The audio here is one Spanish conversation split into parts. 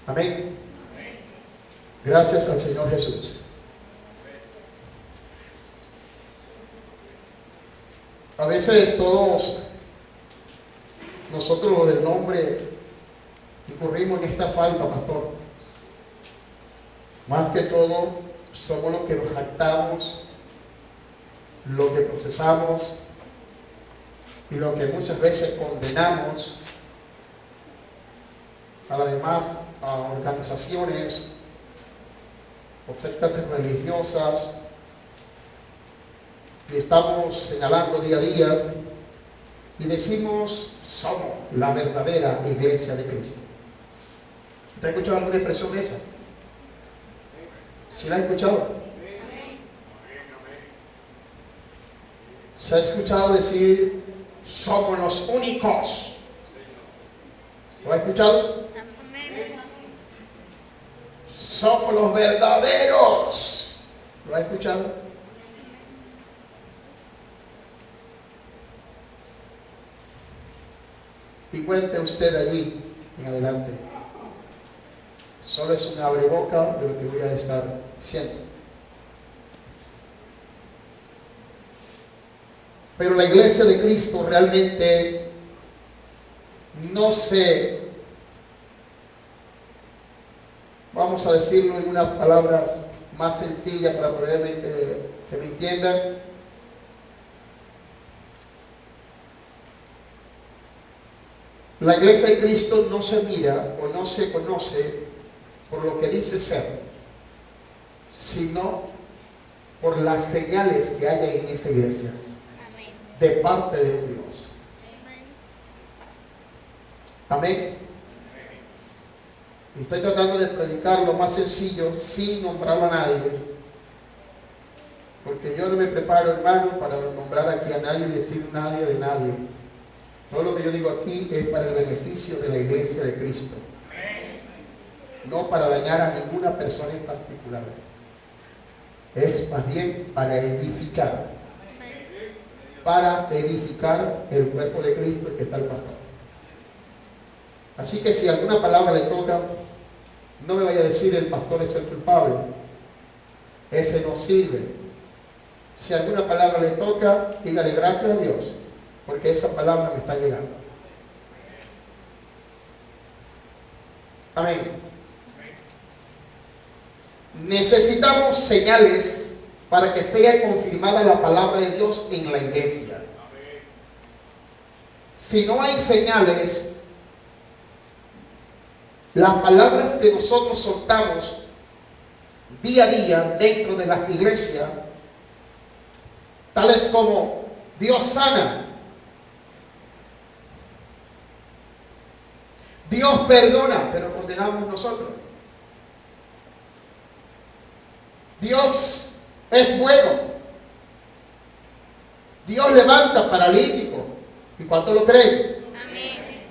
Amén. Gracias al Señor Jesús. A veces todos nosotros los del nombre incurrimos en esta falta, pastor. Más que todo somos los que nos jactamos, lo que procesamos y lo que muchas veces condenamos a las demás organizaciones o sectas religiosas, y estamos señalando día a día y decimos: somos la verdadera iglesia de Cristo. ¿Te has escuchado alguna expresión esa? ¿Sí la has escuchado? ¿Se ha escuchado decir: somos los únicos? ¿Lo ha escuchado? Somos los verdaderos. ¿Lo ha escuchado? Y cuente usted allí en adelante. Solo es un abreboca de lo que voy a estar diciendo. Pero la iglesia de Cristo realmente no se, vamos a decirlo en unas palabras más sencillas para poder que me entiendan. La iglesia de Cristo no se mira o no se conoce por lo que dice ser, sino por las señales que hay en esa iglesia de parte de Dios. Amén. Y estoy tratando de predicar lo más sencillo sin nombrar a nadie, porque yo no me preparo, hermano, para nombrar aquí a nadie y decir nadie de nadie. Todo lo que yo digo aquí es para el beneficio de la iglesia de Cristo, no para dañar a ninguna persona en particular. Es más bien para edificar el cuerpo de Cristo, que está el pastor. Así que si alguna palabra le toca, no me vaya a decir: el pastor es el culpable, ese no sirve. Si alguna palabra le toca, dígale: gracias a Dios, porque esa palabra me está llegando. Amén. Necesitamos señales para que sea confirmada la palabra de Dios en la iglesia. Si no hay señales, las palabras que nosotros soltamos día a día dentro de las iglesias, tales como Dios sana, Dios perdona, pero condenamos nosotros. Dios es bueno. Dios levanta paralítico. ¿Y cuánto lo creen? Amén.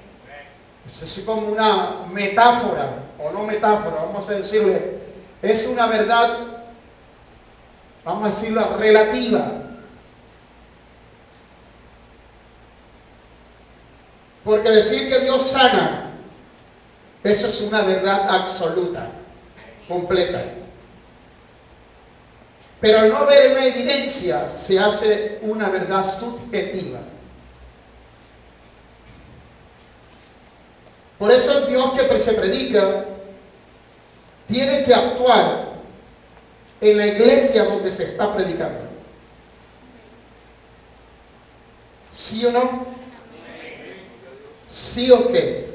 Es así como una metáfora, o no metáfora, vamos a decirle, es una verdad, vamos a decirlo, relativa. Porque decir que Dios sana, eso es una verdad absoluta, completa. Pero al no ver una evidencia, se hace una verdad subjetiva. Por eso el Dios que se predica tiene que actuar en la iglesia donde se está predicando. ¿Sí o no? ¿Sí o qué?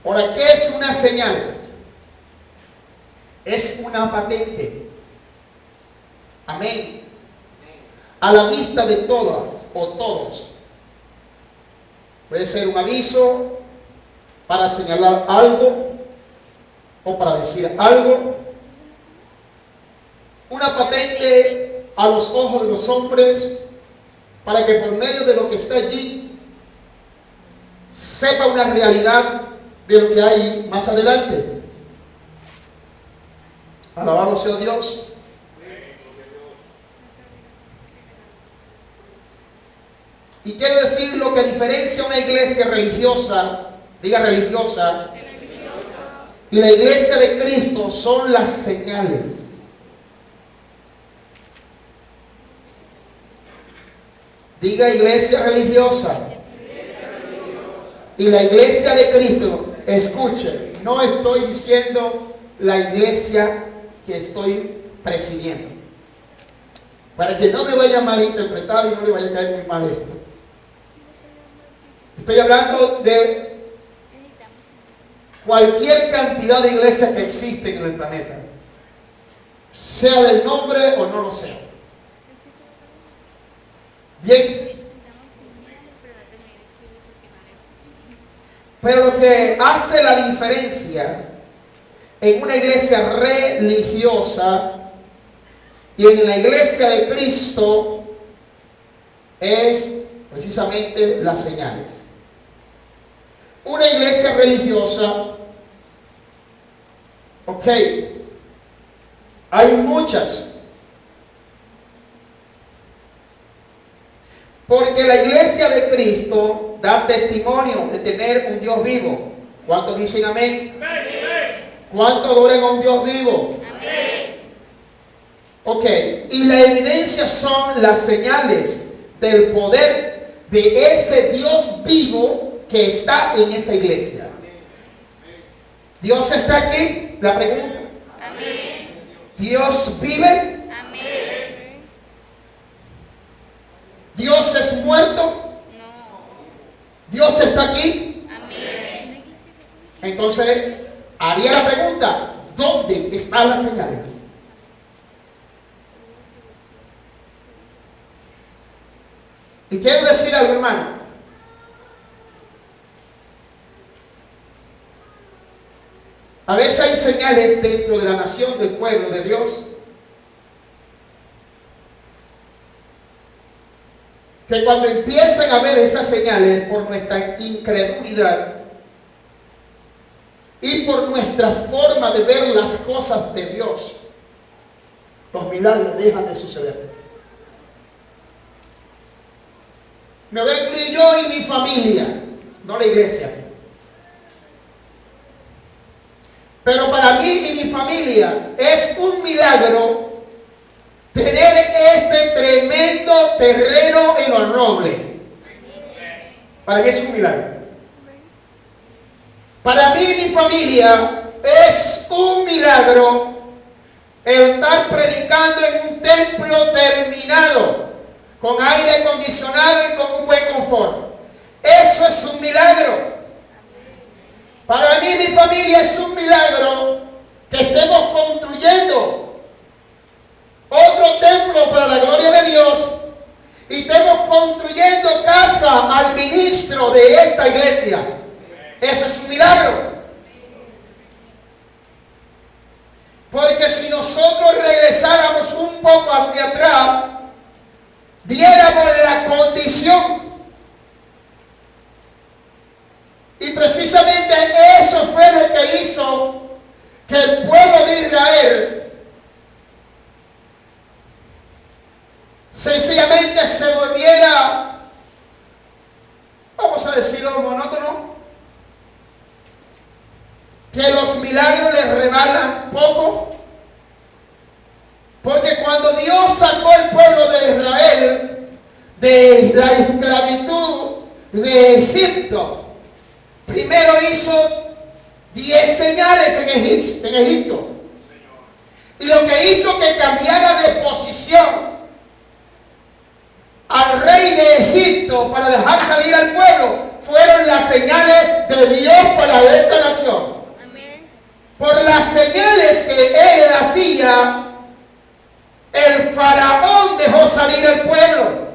Ahora, ¿qué es una señal? Es una patente. Amén. A la vista de todas o todos. Puede ser un aviso para señalar algo o para decir algo. Una patente a los ojos de los hombres para que por medio de lo que está allí sepa una realidad de lo que hay más adelante. Alabado sea Dios. Y quiero decir lo que diferencia una iglesia religiosa, diga religiosa, y la iglesia de Cristo son las señales. Diga iglesia religiosa. Y la iglesia de Cristo, escuche, no estoy diciendo la iglesia que estoy presidiendo, para que no me vaya a malinterpretar y no le vaya a caer muy mal esto. Estoy hablando de cualquier cantidad de iglesias que existen en el planeta, sea del nombre o no lo sea. Bien. Pero lo que hace la diferencia en una iglesia religiosa y en la iglesia de Cristo es precisamente las señales. Una iglesia religiosa, ok, hay muchas, porque la iglesia de Cristo da testimonio de tener un Dios vivo. ¿Cuántos dicen amén? ¿Cuántos adoran a un Dios vivo? Amén. Ok, y la evidencia son las señales del poder de ese Dios vivo que está en esa iglesia. ¿Dios está aquí? La pregunta. Amén. ¿Dios vive? Amén. ¿Dios es muerto? ¿Dios está aquí? Amén. Entonces, haría la pregunta, ¿dónde están las señales? Y quiero decir algo, hermano. A veces hay señales dentro de la nación, del pueblo de Dios, que cuando empiezan a ver esas señales por nuestra incredulidad y por nuestra forma de ver las cosas de Dios, los milagros dejan de suceder. Me voy a incluir yo y mi familia, no la iglesia. Pero para mí y mi familia es un milagro tener este tremendo terreno en los Robles. Para mí es un milagro. Para mí y mi familia es un milagro el estar predicando en un templo terminado, con aire acondicionado y con un buen confort. Eso es un milagro. Para mí y mi familia es un milagro que estemos construyendo otro templo para la gloria de Dios y estemos construyendo casa al ministro de esta iglesia. Eso es un milagro. Porque si nosotros regresáramos un poco hacia atrás, viéramos la condición. Y precisamente eso fue lo que hizo que el pueblo de Israel sencillamente se volviera, vamos a decirlo, monótono, que los milagros les rebalan poco, porque cuando Dios sacó al pueblo de Israel de la esclavitud de Egipto, primero hizo 10 señales en Egipto. Y lo que hizo que cambiara de posición al rey de Egipto para dejar salir al pueblo fueron las señales de Dios para esta nación. Amén. Por las señales que él hacía, el faraón dejó salir al pueblo.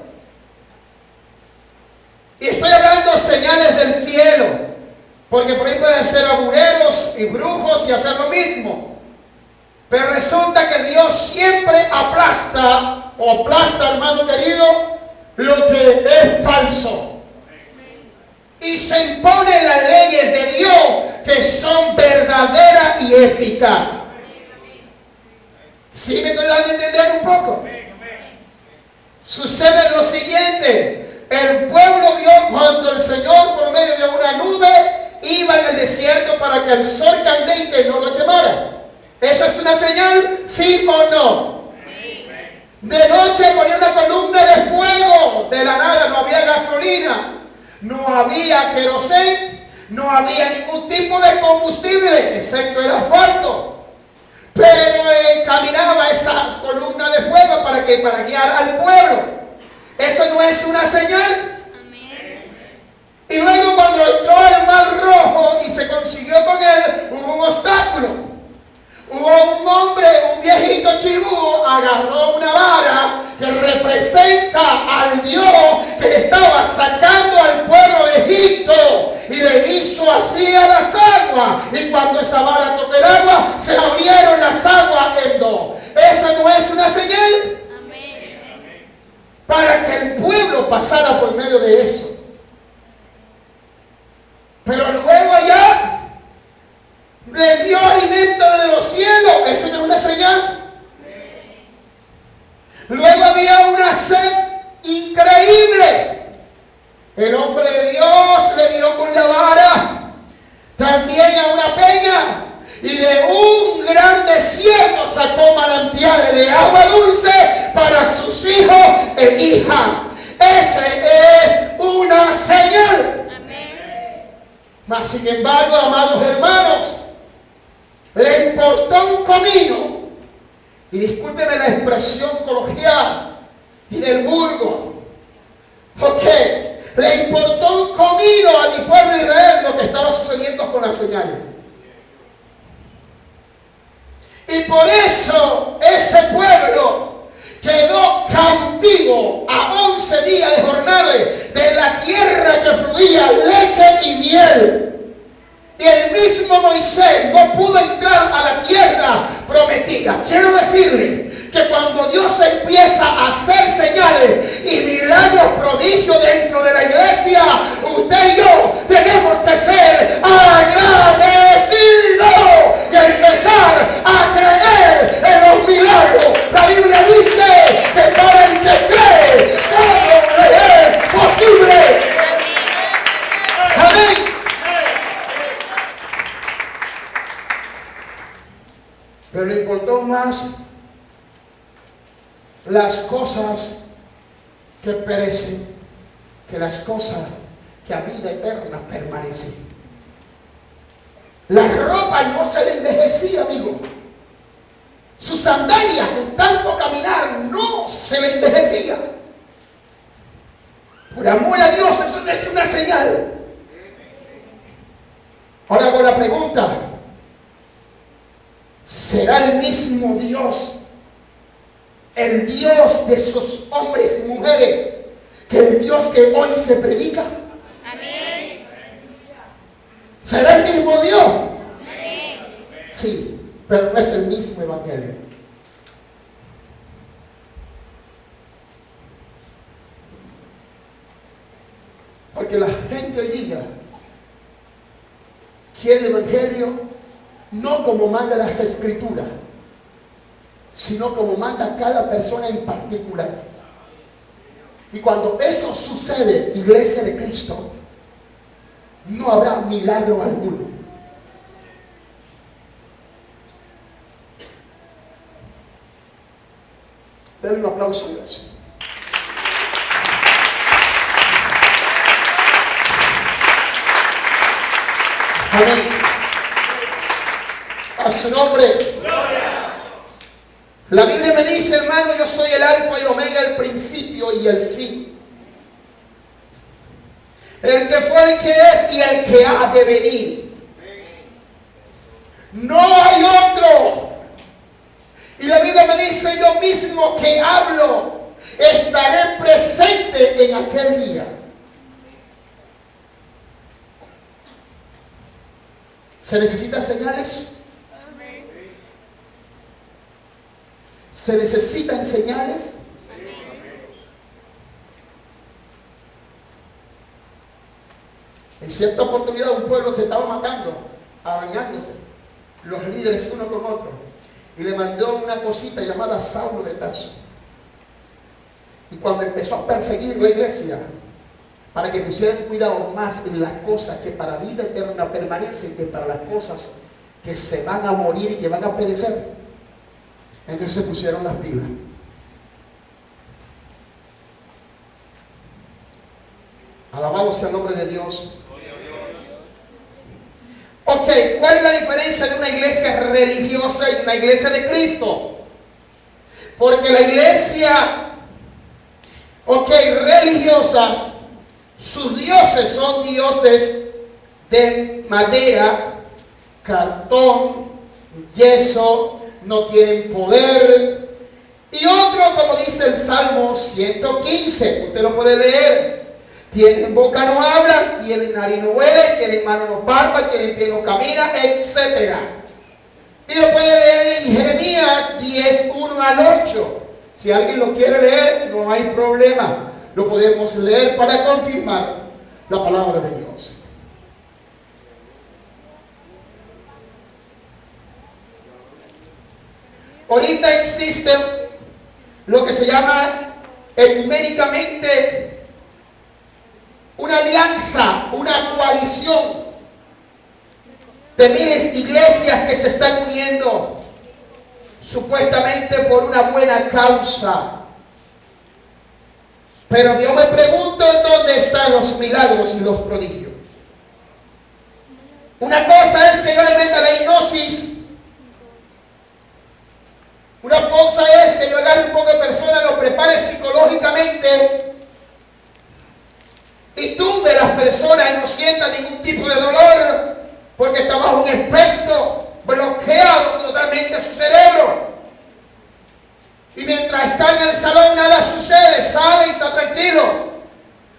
Y estoy hablando de señales del cielo. Porque por ahí pueden ser abureros y brujos y hacer lo mismo. Pero resulta que Dios siempre aplasta, hermano querido, lo que es falso. Y se imponen las leyes de Dios que son verdaderas y eficaces. ¿Sí me estoy dando a entender un poco? Sucede lo siguiente. El pueblo vio cuando el Señor por medio de una nube iba en el desierto para que el sol candente no lo quemara. ¿Eso es una señal? ¿Sí o no? Sí. De noche ponía una columna de fuego. De la nada, no había gasolina, no había querosén, no había ningún tipo de combustible, excepto el asfalto. Pero caminaba esa columna de fuego para guiar al pueblo. ¿Eso no es una señal? Amén. Y luego cuando entró al Mar Rojo y se consiguió con él, hubo un obstáculo. Hubo un hombre, un viejito chibú, agarró una vara que representa al Dios que estaba sacando al pueblo de Egipto y le hizo así a las aguas. Y cuando esa vara tocó el agua, se abrieron las aguas en dos. ¿Eso no es una señal? Para que el pueblo pasara por medio de eso. Pero luego allá le envió alimento de los cielos. ¿Eso no es una señal? Luego había una sed increíble. El hombre de Dios le dio con la vara también a una peña, y de un gran desierto sacó manantiales de agua dulce para sus hijos e hijas. Ese es una señal. Amén. Mas sin embargo, amados hermanos, le importó un comino, y discúlpeme la expresión coloquial y del burgo, le importó un comino al pueblo de Israel lo que estaba sucediendo con las señales. Y por eso ese pueblo quedó cautivo a 11 días de jornada de la tierra que fluía leche y miel. Y el mismo Moisés no pudo entrar a la tierra prometida. Quiero decirle que cuando Dios empieza a hacer señales y milagros prodigios dentro de la iglesia, usted y yo tenemos que ser agradecidos y empezar a creer en los milagros. La Biblia dice que para el que cree, todo le es posible. Amén. Pero le importó más las cosas que perecen que las cosas que a vida eterna permanecen. La ropa no se le envejecía, amigo. Sus sandalias con tanto caminar no se le envejecía. Por amor a Dios, eso no es una señal. Ahora hago la pregunta: ¿será el mismo Dios, el Dios de esos hombres y mujeres, que el Dios que hoy se predica? Amén. ¿Será el mismo Dios? Amén. Sí, pero no es el mismo evangelio. Porque la gente hoy día quiere el evangelio no como manda las escrituras, sino como manda cada persona en particular. Y cuando eso sucede, iglesia de Cristo, no habrá milagro alguno. Denle un aplauso a Dios. Amén. A su nombre. La Biblia me dice, hermano, yo soy el alfa y el omega, el principio y el fin. El que fue, el que es y el que ha de venir. No hay otro. Y la Biblia me dice, yo mismo que hablo, estaré presente en aquel día. ¿Se necesitan señales? ¿Se necesitan señales? En cierta oportunidad un pueblo se estaba matando, arañándose, los líderes uno con otro, y le mandó una cosita llamada Saulo de Tarso. Y cuando empezó a perseguir la iglesia, para que pusieran cuidado más en las cosas que para vida eterna permanecen que para las cosas que se van a morir y que van a perecer. Entonces se pusieron las pilas. Alabado sea el nombre de Dios. Ok, ¿cuál es la diferencia de una iglesia religiosa y una iglesia de Cristo? Porque la iglesia, religiosas, sus dioses son dioses de madera, cartón, yeso, no tienen poder. Y otro, como dice el Salmo 115, usted lo puede leer. Tienen boca, no hablan, tienen nariz, no huelen, tienen mano, no palpan, tienen pie, no camina, etc. Y lo puede leer en Jeremías 10, 1 al 8. Si alguien lo quiere leer, no hay problema. Lo podemos leer para confirmar la palabra de Dios. Ahorita existe lo que se llama ecuménicamente una alianza, una coalición de miles de iglesias que se están uniendo supuestamente por una buena causa. Pero yo me pregunto dónde están los milagros y los prodigios. Una cosa es que yo le meta la hipnosis. Una cosa es que yo agarre un poco de personas, lo prepare psicológicamente y tumbe a las personas y no sienta ningún tipo de dolor porque está bajo un efecto bloqueado totalmente su cerebro. Y mientras está en el salón nada sucede, sale y está tranquilo.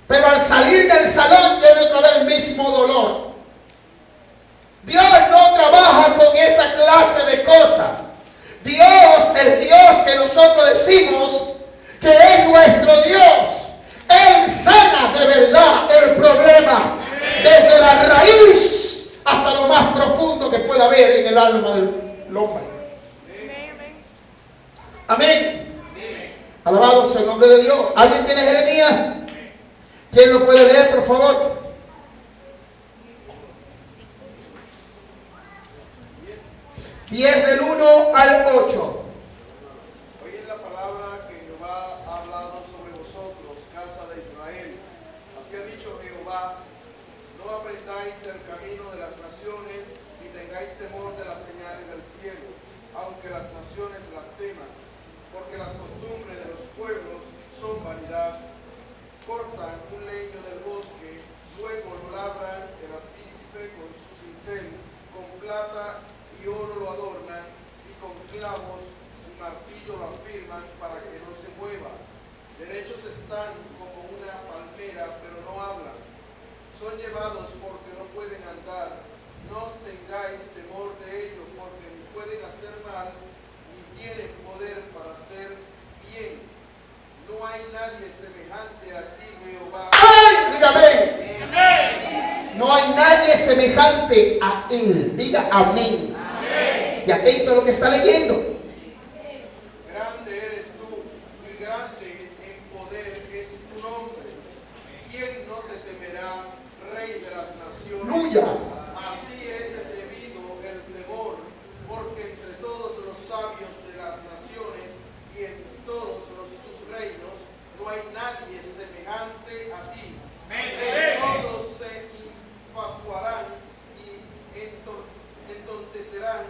Pero al salir del salón tiene otra vez el mismo dolor. Dios no trabaja con esa clase de cosas. Dios, el Dios que nosotros decimos que es nuestro Dios, Él sana de verdad el problema desde la raíz hasta lo más profundo que pueda haber en el alma del hombre. Amén. Alabado sea el nombre de Dios. ¿Alguien tiene Jeremías? ¿Quién lo puede leer, por favor? 10 del 1 al 8. Oíd la palabra que Jehová ha hablado sobre vosotros, casa de Israel. Así ha dicho Jehová: no aprendáis el camino de las naciones, ni tengáis temor de las señales del cielo, aunque las naciones las teman, porque las costumbres de los pueblos son vanidad. Cortan un leño del bosque, luego lo labran el artífice con su cincel, con plata y oro lo adornan, y con clavos y martillo lo afirman para que no se mueva. Derechos están como una palmera, pero no hablan. Son llevados porque no pueden andar. No tengáis temor de ellos, porque ni pueden hacer mal, ni tienen poder para hacer bien. No hay nadie semejante a ti, Jehová. ¡Ay! Dígame. Amén. No hay nadie semejante a Él. Diga amén. Amén. Y atento a lo que está leyendo. Grande eres tú, y grande en poder es tu nombre. ¿Quién no te temerá, Rey de las naciones? ¡Aleluya! A ti es debido el temor, porque entre todos los sabios de las naciones y en todos sus reinos no hay nadie semejante a ti. Todos se infatuarán y entontecerán,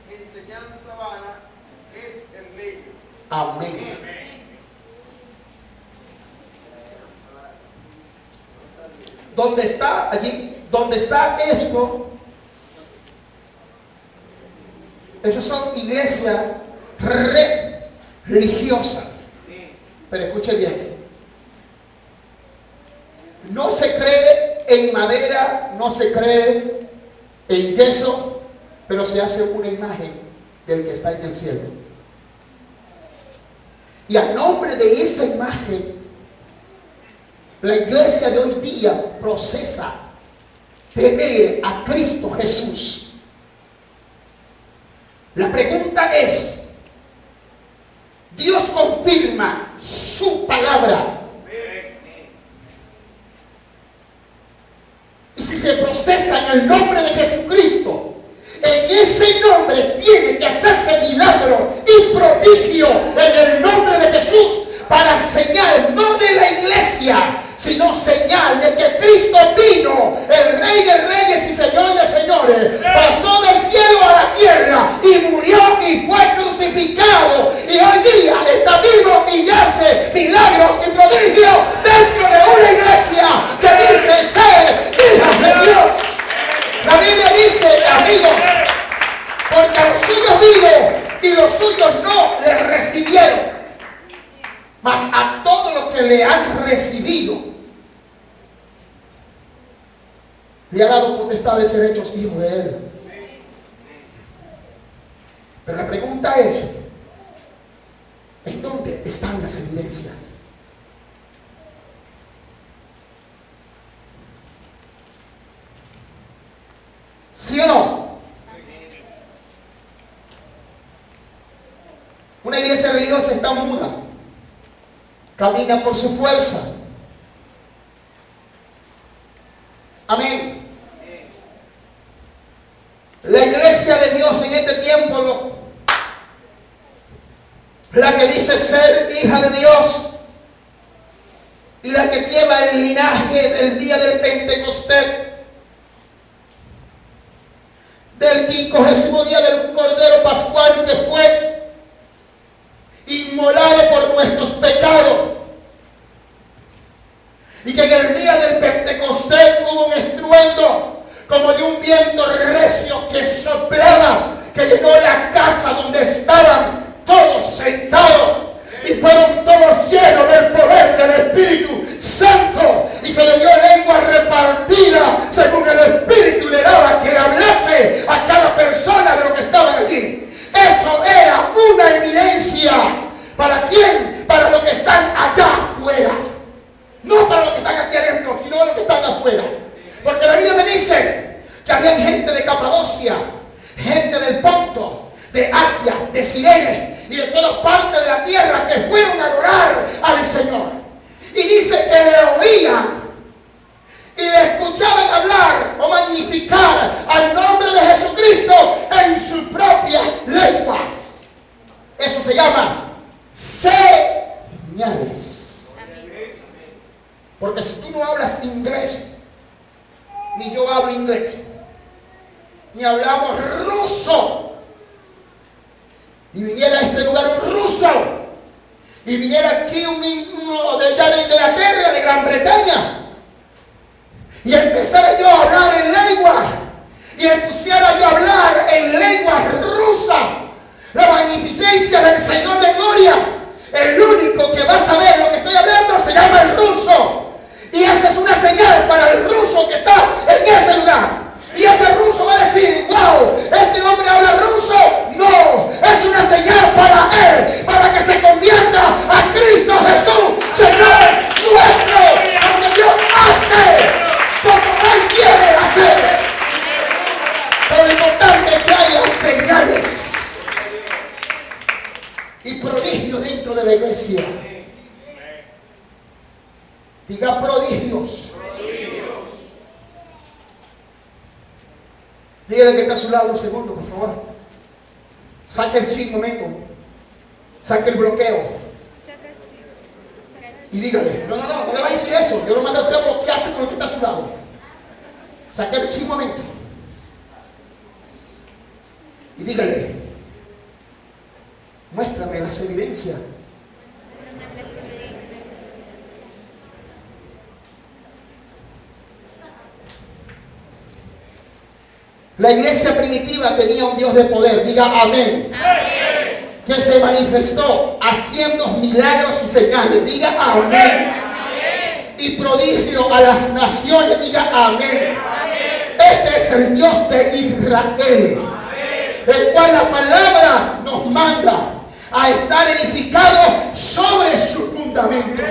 enseñanza vana es el leño. Amén. ¿Dónde está allí? ¿Dónde está esto? Esas son iglesias religiosas. Pero escuche bien. No se cree en madera, no se cree en yeso, pero se hace una imagen del que está en el cielo. Y a nombre de esa imagen, la iglesia de hoy día procesa temer a Cristo Jesús. La pregunta es, ¿Dios confirma su palabra? si se procesa en el nombre de Jesucristo, en ese nombre tiene que hacerse milagro y prodigio en el nombre de Jesús, para señal no de la iglesia, sino señal de que Cristo vino, el Rey de Reyes y Señor de Señores, pasó del cielo a la tierra y murió y fue crucificado, y hoy día está vivo y hace milagros y prodigios dentro de una iglesia que dice ser hijas de Dios. La Biblia dice, amigos, porque a los suyos vino y los suyos no le recibieron, mas a todos los que le han recibido le ha dado potestad de ser hechos hijos de Él. Pero la pregunta es, ¿en dónde están las evidencias? ¿Sí o no? Una iglesia religiosa está muda, camina por su fuerza. Amén. La iglesia de Dios en este tiempo, la que dice ser hija de Dios y la que lleva el linaje del día del Pentecostés, del 50º día del Cordero Pascual, que fue inmolado por nuestros pecados, y que en el día del Pentecostés hubo un estruendo como de un viento recio que soplaba, que llenó la casa donde estaban todos sentados, y fueron todos llenos del poder del Espíritu Santo, y se le dio lengua repartida según el Espíritu le daba que hablase a cada persona de lo que estaban allí. Eso era una evidencia. ¿Para quién? Para los que están allá afuera. No para los que están aquí adentro, sino los que están afuera. Porque la Biblia me dice que había gente de Capadocia, gente del Ponto, de Asia, de Cirene y de todas partes de la tierra que fueron a adorar al Señor. Y dice que le oían y le escuchaban hablar o magnificar al nombre de Jesucristo en sus propias lenguas. Eso se llama señales. Porque si tú no hablas inglés, ni yo hablo inglés, ni hablamos ruso, y viniera a este lugar un ruso, y viniera aquí uno de allá de Inglaterra, de Gran Bretaña, y empezara yo a hablar en lengua, y pusiera yo a hablar en lengua rusa, la magnificencia del Señor de gloria, el único que va a saber lo que estoy hablando se llama el ruso. Y esa es una señal para el ruso que está en ese lugar. Y ese ruso va a decir, wow, este hombre habla ruso. No, es una señal para él, para que se convierta a Cristo Jesús, Señor nuestro. Porque Dios hace como Él quiere hacer. Pero lo importante es que haya señales y prodigios dentro de la iglesia. Diga prodigios. Dígale que está a su lado un segundo, por favor. Saque el chip un momento. Saque el bloqueo. Y dígale, no le va a decir eso. Yo lo mando a usted a bloquearse con lo que está a su lado. Saque el chip un momento. Y dígale, muéstrame las evidencias. La iglesia primitiva tenía un Dios de poder. Diga amén. Amén. Que se manifestó haciendo milagros y señales. Diga amén. Amén. Y prodigio a las naciones. Diga amén. Amén. Este es el Dios de Israel. Amén. El cual la palabra nos manda a estar edificados sobre su fundamento.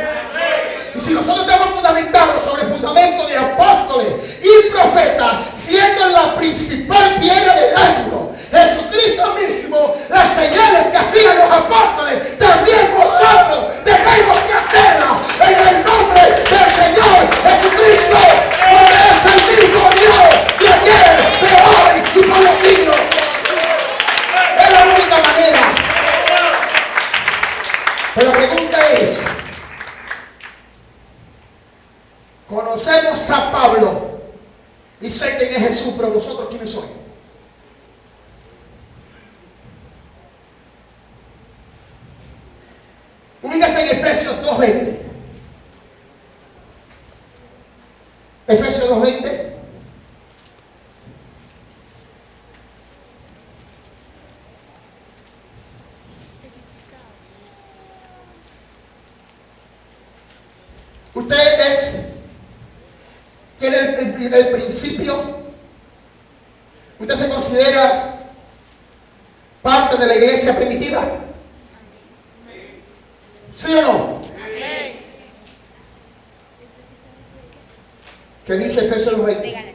Y si nosotros estamos fundamentados sobre el fundamento de apóstoles y profetas, siendo la principal piedra del ángulo Jesucristo mismo, las señales que hacían los apóstoles, también vosotros debemos de hacerlas en el nombre del Señor Jesucristo, porque es el mismo está Pablo y sé quién es Jesús, pero vosotros ¿quiénes sois? Ubícase en Efesios 2:20. Efesios 2:20. Ustedes tienen el principio. Usted se considera parte de la iglesia primitiva. ¿Sí o no? ¿Qué dice Efesios 2:20?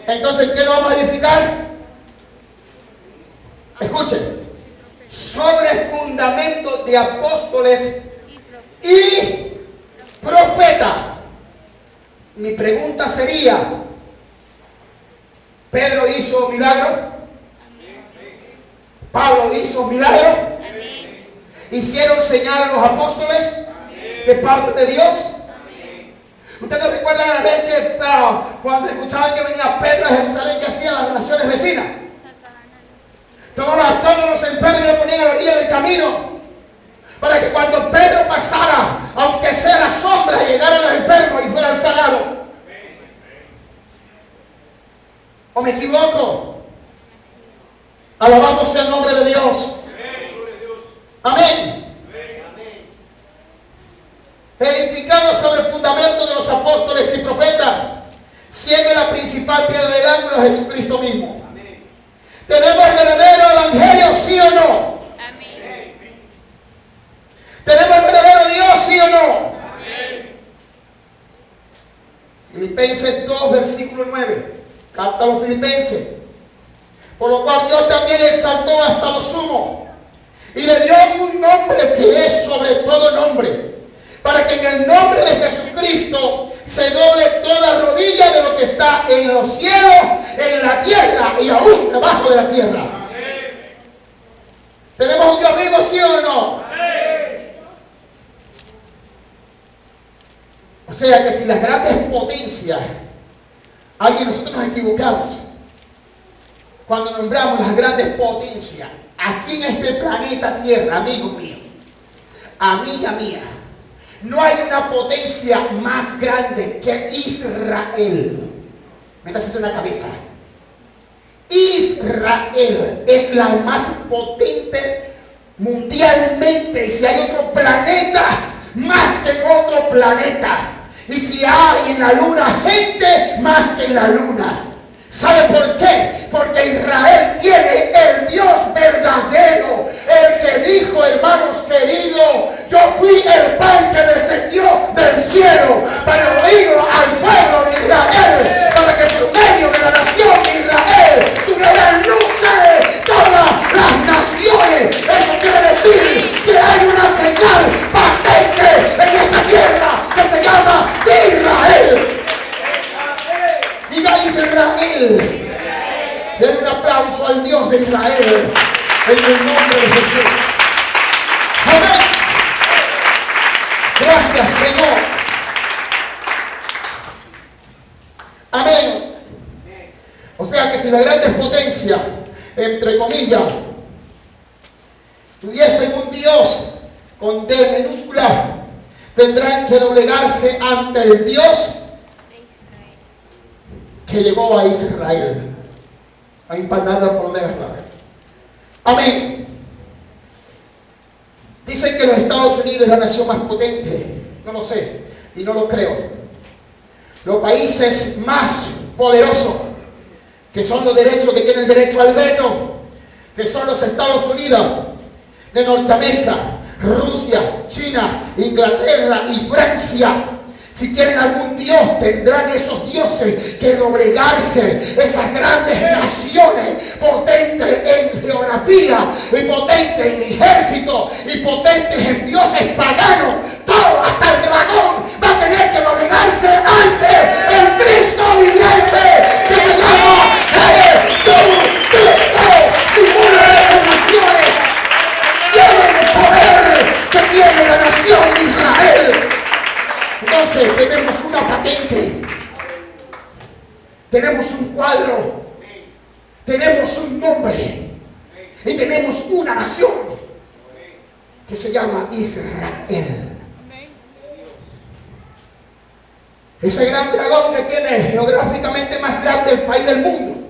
Entonces, ¿qué lo vamos a edificar? Escuchen. Sobre el fundamento de apóstoles y profetas. Mi pregunta sería: ¿Pedro hizo milagro? ¿Pablo hizo milagro? ¿Hicieron señal a los apóstoles de parte de Dios? ¿Ustedes recuerdan la vez que cuando escuchaban que venía Pedro a Jerusalén, que hacía las relaciones vecinas? Todos los enfermos le ponían a la orilla del camino para que cuando Pedro pasara, aunque sea la sombra, llegaran los enfermos y fueran sanados. ¿O me equivoco? Alabamos sea el nombre de Dios. Amén. Edificado sobre el fundamento de los apóstoles y profetas, siendo la principal piedra del ángulo Jesucristo mismo. ¿Tenemos el verdadero evangelio, sí o no? ¿Tenemos el verdadero Dios, sí o no? Filipenses 2, versículo 9. Carta a los Filipenses. Por lo cual Dios también le exaltó hasta lo sumo y le dio un nombre que es sobre todo nombre, para que en el nombre de Jesucristo se doble toda rodilla de lo que está en los cielos, en la tierra y aún debajo de la tierra. ¿Tenemos un Dios vivo, sí o no? O sea que si las grandes potencias, nosotros nos equivocamos cuando nombramos las grandes potencias aquí en este planeta Tierra, amigo mío, amiga mía. No hay una potencia más grande que Israel. Métase en la cabeza. Israel es la más potente mundialmente. Y si hay otro planeta, más que en otro planeta. Y si hay en la luna gente, más que en la luna. ¿Sabe por qué? Porque Israel tiene el Dios verdadero, el que dijo, hermanos queridos, yo fui el pan que descendió del cielo para oír al pueblo de Israel, para que por medio de la nación de Israel tuvieran luces todas las naciones. Eso quiere decir que hay una señal patente en esta tierra que se llama Israel. Diga Israel. Den un aplauso al Dios de Israel en el nombre de Jesús. Amén. Gracias, Señor. Amén. O sea que si las grandes potencias, entre comillas, tuviesen un Dios con D minúscula, tendrán que doblegarse ante el Dios que llevó a Israel a empanada por guerra. Amén. Dicen que los Estados Unidos es la nación más potente. No lo sé y no lo creo. Los países más poderosos, que son los derechos que tienen derecho al veto, que son los Estados Unidos de Norteamérica, Rusia, China, Inglaterra y Francia. Si quieren algún Dios, tendrán esos dioses que doblegarse. Esas grandes naciones, potentes en geografía, y potentes en ejército, y potentes en dioses paganos, todo, hasta el dragón, va a tener que doblegarse ante el Cristo viviente, que se llama Jesucristo. Ninguna de esas naciones tenemos un cuadro, tenemos un nombre y tenemos una nación que se llama Israel. Ese gran dragón que tiene geográficamente más grande el país del mundo.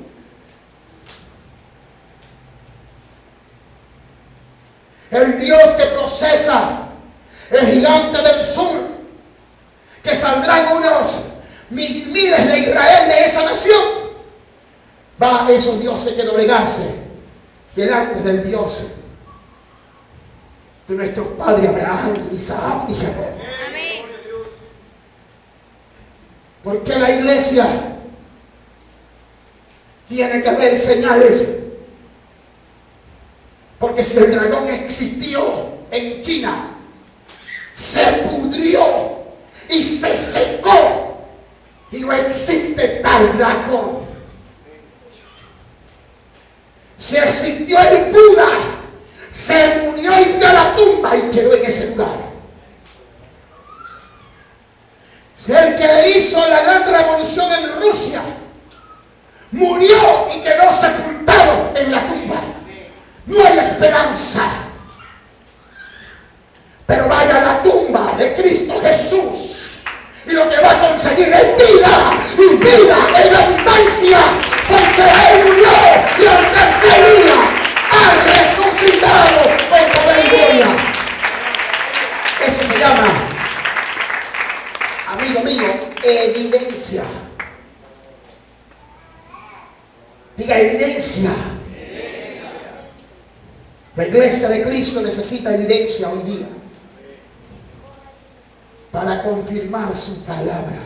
El Dios que procesa el gigante del sur, que saldrán unos miles de Israel de esa nación. Va a esos dioses que doblegarse delante del Dios de nuestros padres Abraham, Isaac y Jacob. Amén. ¿Por qué la iglesia tiene que haber señales? Porque si el dragón existió en China, se pudrió y se secó y no existe tal dragón. Si existió el Buda, se murió y fue a la tumba y quedó en ese lugar. Si el que hizo la gran revolución en Rusia murió y quedó sepultado en la tumba, no hay esperanza. Pero vaya a la tumba de Cristo Jesús y lo que va a conseguir es vida, y vida en abundancia, porque Él murió y al tercer día ha resucitado con poder y gloria. Eso se llama, amigo mío, evidencia. Diga evidencia. La iglesia de Cristo necesita evidencia hoy día para confirmar su palabra.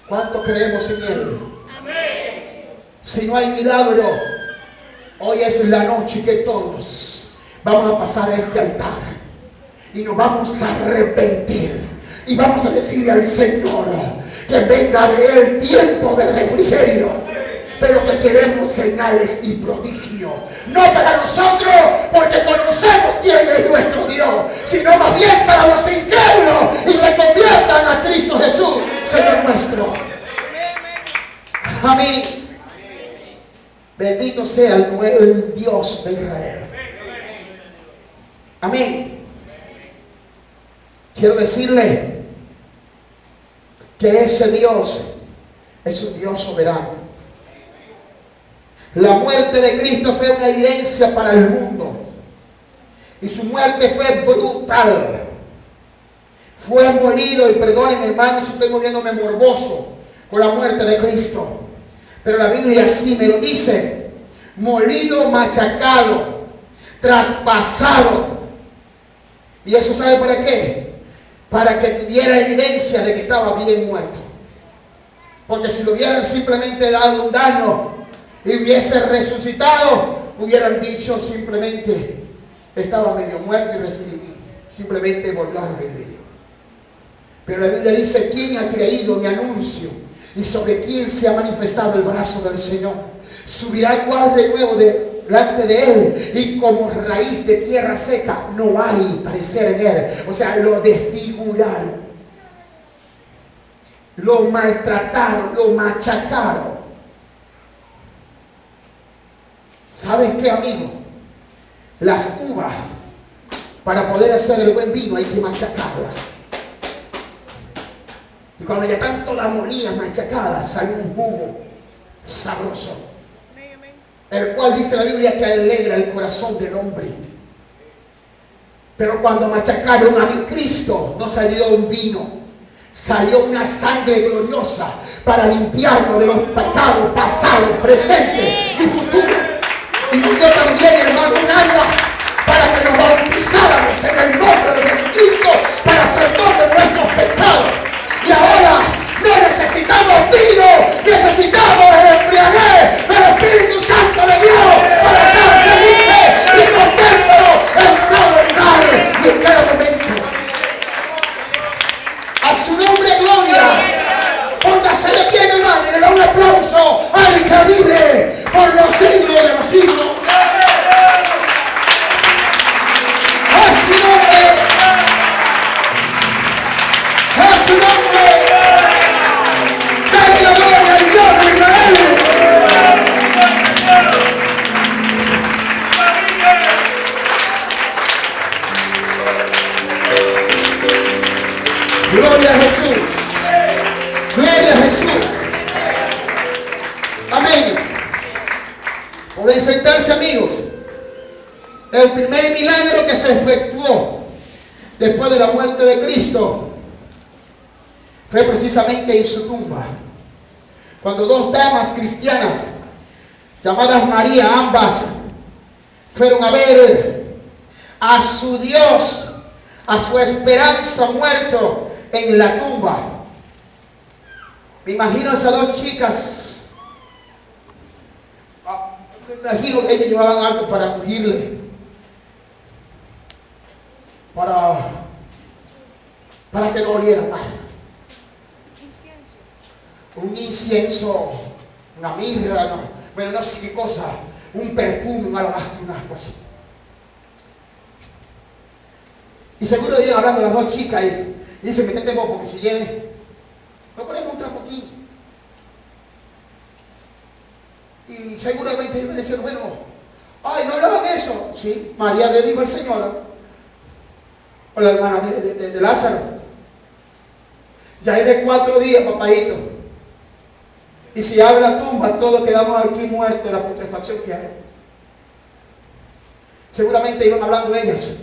¿Cuánto creemos en Él? Amén. Si no hay milagro, hoy es la noche que todos vamos a pasar a este altar y nos vamos a arrepentir y vamos a decirle al Señor que venga de Él tiempo de refrigerio, pero que queremos señales y prodigios, no para nosotros porque conocemos quién es nuestro Dios, sino más bien para los incrédulos y se conviertan a Cristo Jesús, Señor nuestro. Amén. Bendito sea el Dios de Israel. Amén. Quiero decirle que ese Dios es un Dios soberano. La muerte de Cristo fue una evidencia para el mundo. Y su muerte fue brutal. Fue molido, y perdonen hermanos si estoy moviéndome morboso con la muerte de Cristo. Pero la Biblia así me lo dice. Molido, machacado, traspasado. ¿Y eso sabe para qué? Para que tuviera evidencia de que estaba bien muerto. Porque si le hubieran simplemente dado un daño y hubiese resucitado, hubieran dicho simplemente estaba medio muerto y simplemente volvió a revivir. Pero la Biblia dice: ¿quién ha creído mi anuncio? Y sobre quién se ha manifestado el brazo del Señor. Subirá el cual de nuevo delante de Él, y como raíz de tierra seca no hay parecer en Él. O sea, lo desfiguraron, lo maltrataron, lo machacaron. ¿Sabes qué, amigo? Las uvas, para poder hacer el buen vino, hay que machacarlas. Y cuando ya están todas molidas, machacadas, sale un jugo sabroso, el cual dice la Biblia que alegra el corazón del hombre. Pero cuando machacaron a mi Cristo, no salió un vino, salió una sangre gloriosa para limpiarlo de los pecados pasados, presentes y futuros. Y murió también, hermano, un agua para que nos bautizáramos en el nombre de Jesucristo para perdón de nuestros pecados. Y ahora no necesitamos vino, necesitamos el embriaguez del Espíritu Santo de Dios para estar felices y contentos en todo lugar y en cada momento. A su nombre, gloria. Póngase de pie, hermano, y le da un aplauso al que vive por los siglos de los siglos. Gloria a Jesús. Gloria a Jesús. Amén. Pueden sentarse, amigos. El primer milagro que se efectuó después de la muerte de Cristo fue precisamente en su tumba. Cuando dos damas cristianas llamadas María, ambas fueron a ver a su Dios, a su esperanza muerto en la tumba. Me imagino a esas dos chicas. Me imagino que ellos llevaban algo para ungirle, para que no oliera mal. Un incienso, una mirra, bueno, no sé qué cosa, un perfume, un alabastro, algo así. Y seguro iban hablando las dos chicas y dicen, metete vos, porque si viene, no ponemos un trapo aquí. Y seguramente iban a decir, bueno, ay, no hablaban eso. Sí, María le dijo al Señor, o la hermana de Lázaro, ya es de 4 días, papadito. Y si abre la tumba, todos quedamos aquí muertos de la putrefacción que hay. Seguramente iban hablando ellas,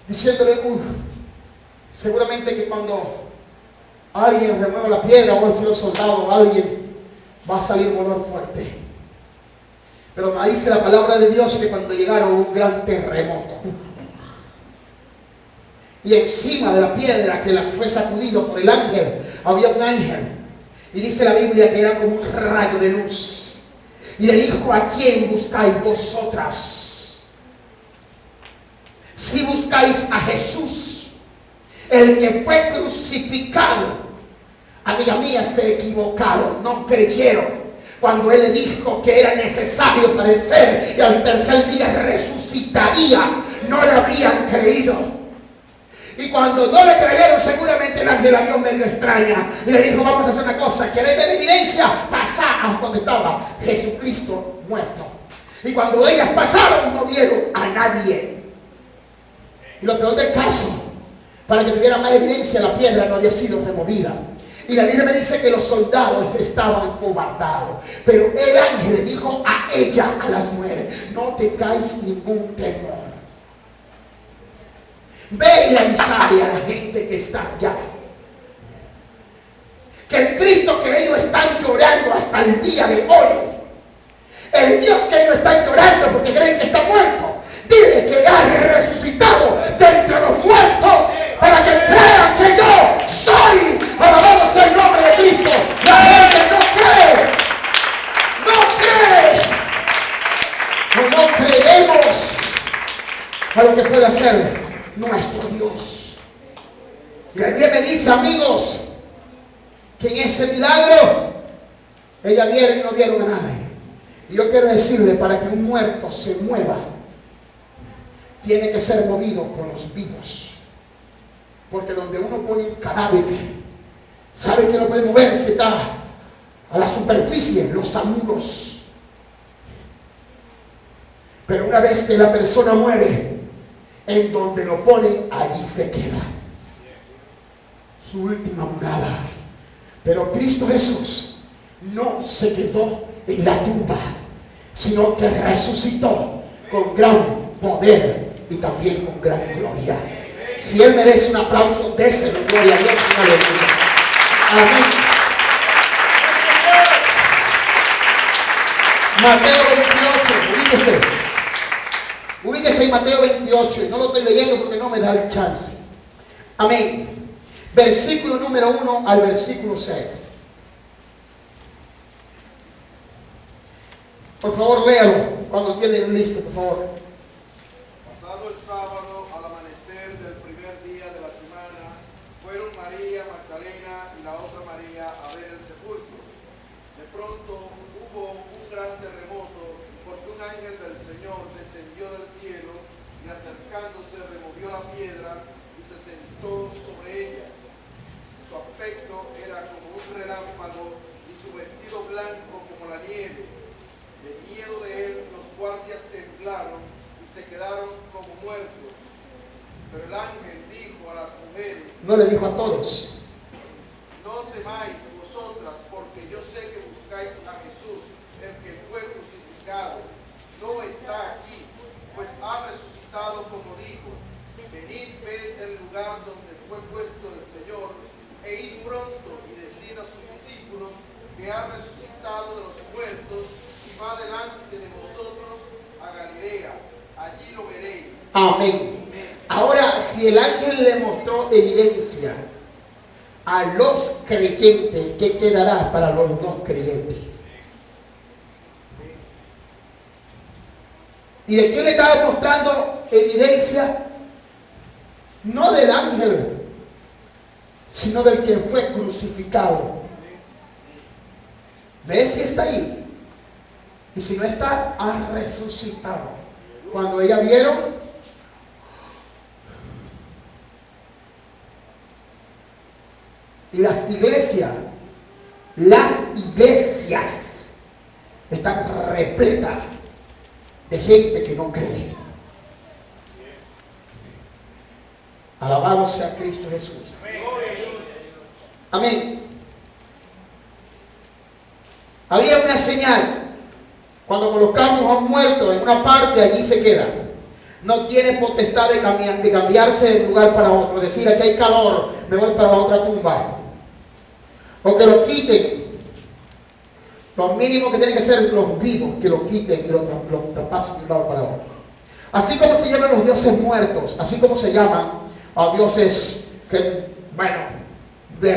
diciéndole, seguramente que cuando alguien remueva la piedra, o si los soldados, alguien va a salir un olor fuerte. Pero me dice la palabra de Dios que cuando llegaron un gran terremoto, y encima de la piedra que la fue sacudido por el ángel, había un ángel. Y dice la Biblia que era como un rayo de luz. Y le dijo, ¿a quién buscáis vosotras? Si buscáis a Jesús, el que fue crucificado, amiga mía, se equivocaron, no creyeron. Cuando él le dijo que era necesario padecer y al tercer día resucitaría, no le habían creído. Y cuando no le creyeron, seguramente el ángel la vio medio extraña y le dijo, vamos a hacer una cosa, ¿queréis ver evidencia? Pasá a donde estaba Jesucristo muerto. Y cuando ellas pasaron, no vieron a nadie. Y lo peor del caso, para que tuviera más evidencia, la piedra no había sido removida. Y la Biblia me dice que los soldados estaban cobardados. Pero el ángel le dijo a ella, a las mujeres, no tengáis ningún temor. Ve y avisarle a la gente que está allá que el Cristo que ellos están llorando hasta el día de hoy, el Dios que ellos están llorando porque creen que está muerto, dile que ha resucitado de entre los muertos para que crean que yo soy. Alabado sea el nombre de Cristo. La gente no cree, no creemos a lo que puede hacer nuestro Dios. Y la Biblia me dice, amigos, que en ese milagro ellas vieron y no vieron a nadie. Y yo quiero decirle, para que un muerto se mueva, tiene que ser movido por los vivos. Porque donde uno pone un cadáver, sabe que no puede mover, si está a la superficie, los amuros. Pero una vez que la persona muere, en donde lo pone, allí se queda. Su última morada. Pero Cristo Jesús no se quedó en la tumba, sino que resucitó con gran poder y también con gran gloria. Si Él merece un aplauso, déselo, gloria a Dios, aleluya. Amén. Mateo 28, ubíquese en Mateo 28, no lo estoy leyendo porque no me da el chance. Amén. Versículo número 1 al versículo 6. Por favor, léalo cuando lo tienen listo, por favor. Pasado el sábado, al amanecer del primer día de la semana, fueron María Magdalena y la otra María a ver el sepulcro. De pronto hubo un gran terremoto, porque un ángel del Señor descendió del cielo y acercándose removió la piedra y se sentó sobre ella. Su aspecto era como un relámpago y su vestido blanco como la nieve. De miedo de él, los guardias temblaron y se quedaron como muertos. Pero el ángel dijo a las mujeres: No le dijo a todos. no temáis vosotras, porque yo sé que buscáis a Jesús, el que fue crucificado. No está aquí, pues ha resucitado como dijo. Venid, ved el lugar donde fue puesto el Señor, e id pronto y decid a sus discípulos que ha resucitado de los muertos y va delante de vosotros a Galilea. Allí lo veréis. Amén. Ahora, si el ángel le mostró evidencia a los creyentes, ¿qué quedará para los no creyentes? ¿Y de quién le estaba mostrando evidencia? No del ángel, sino del que fue crucificado. ¿Ves si está ahí? Y si no está, ha resucitado. Cuando ellas vieron, y las iglesias están repletas de gente que no cree. Alabado sea Cristo Jesús. Amén. Había una señal. Cuando colocamos a un muerto en una parte, allí se queda. No tiene potestad de cambiarse de un lugar para otro. Decir, aquí hay calor, me voy para otra tumba. O que lo quiten. Lo mínimo que tienen que ser los vivos, que lo quiten y lo traspasen de un lado para otro. Así como se llaman los dioses muertos, así como se llaman a dioses que,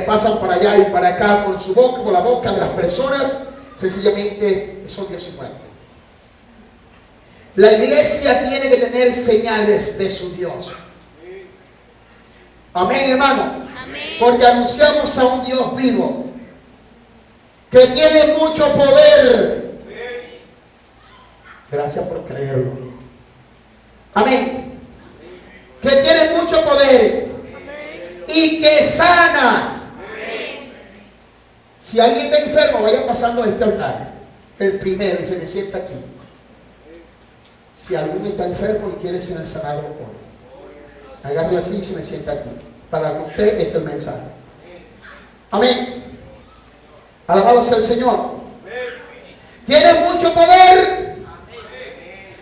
pasan para allá y para acá con su boca, con la boca de las personas, sencillamente son dioses muertos. La iglesia tiene que tener señales de su Dios. Amén, hermano. Amén. Porque anunciamos a un Dios vivo que tiene mucho poder. Gracias por creerlo. Amén. Que tiene mucho poder y que sana. Si alguien está enfermo, vaya pasando a este altar, el primero, y se le sienta aquí. Si alguno está enfermo y quiere ser sanado hoy, agárralo así y se me sienta aquí. Para usted es el mensaje. Amén. Alabado sea el Señor. Tiene mucho poder.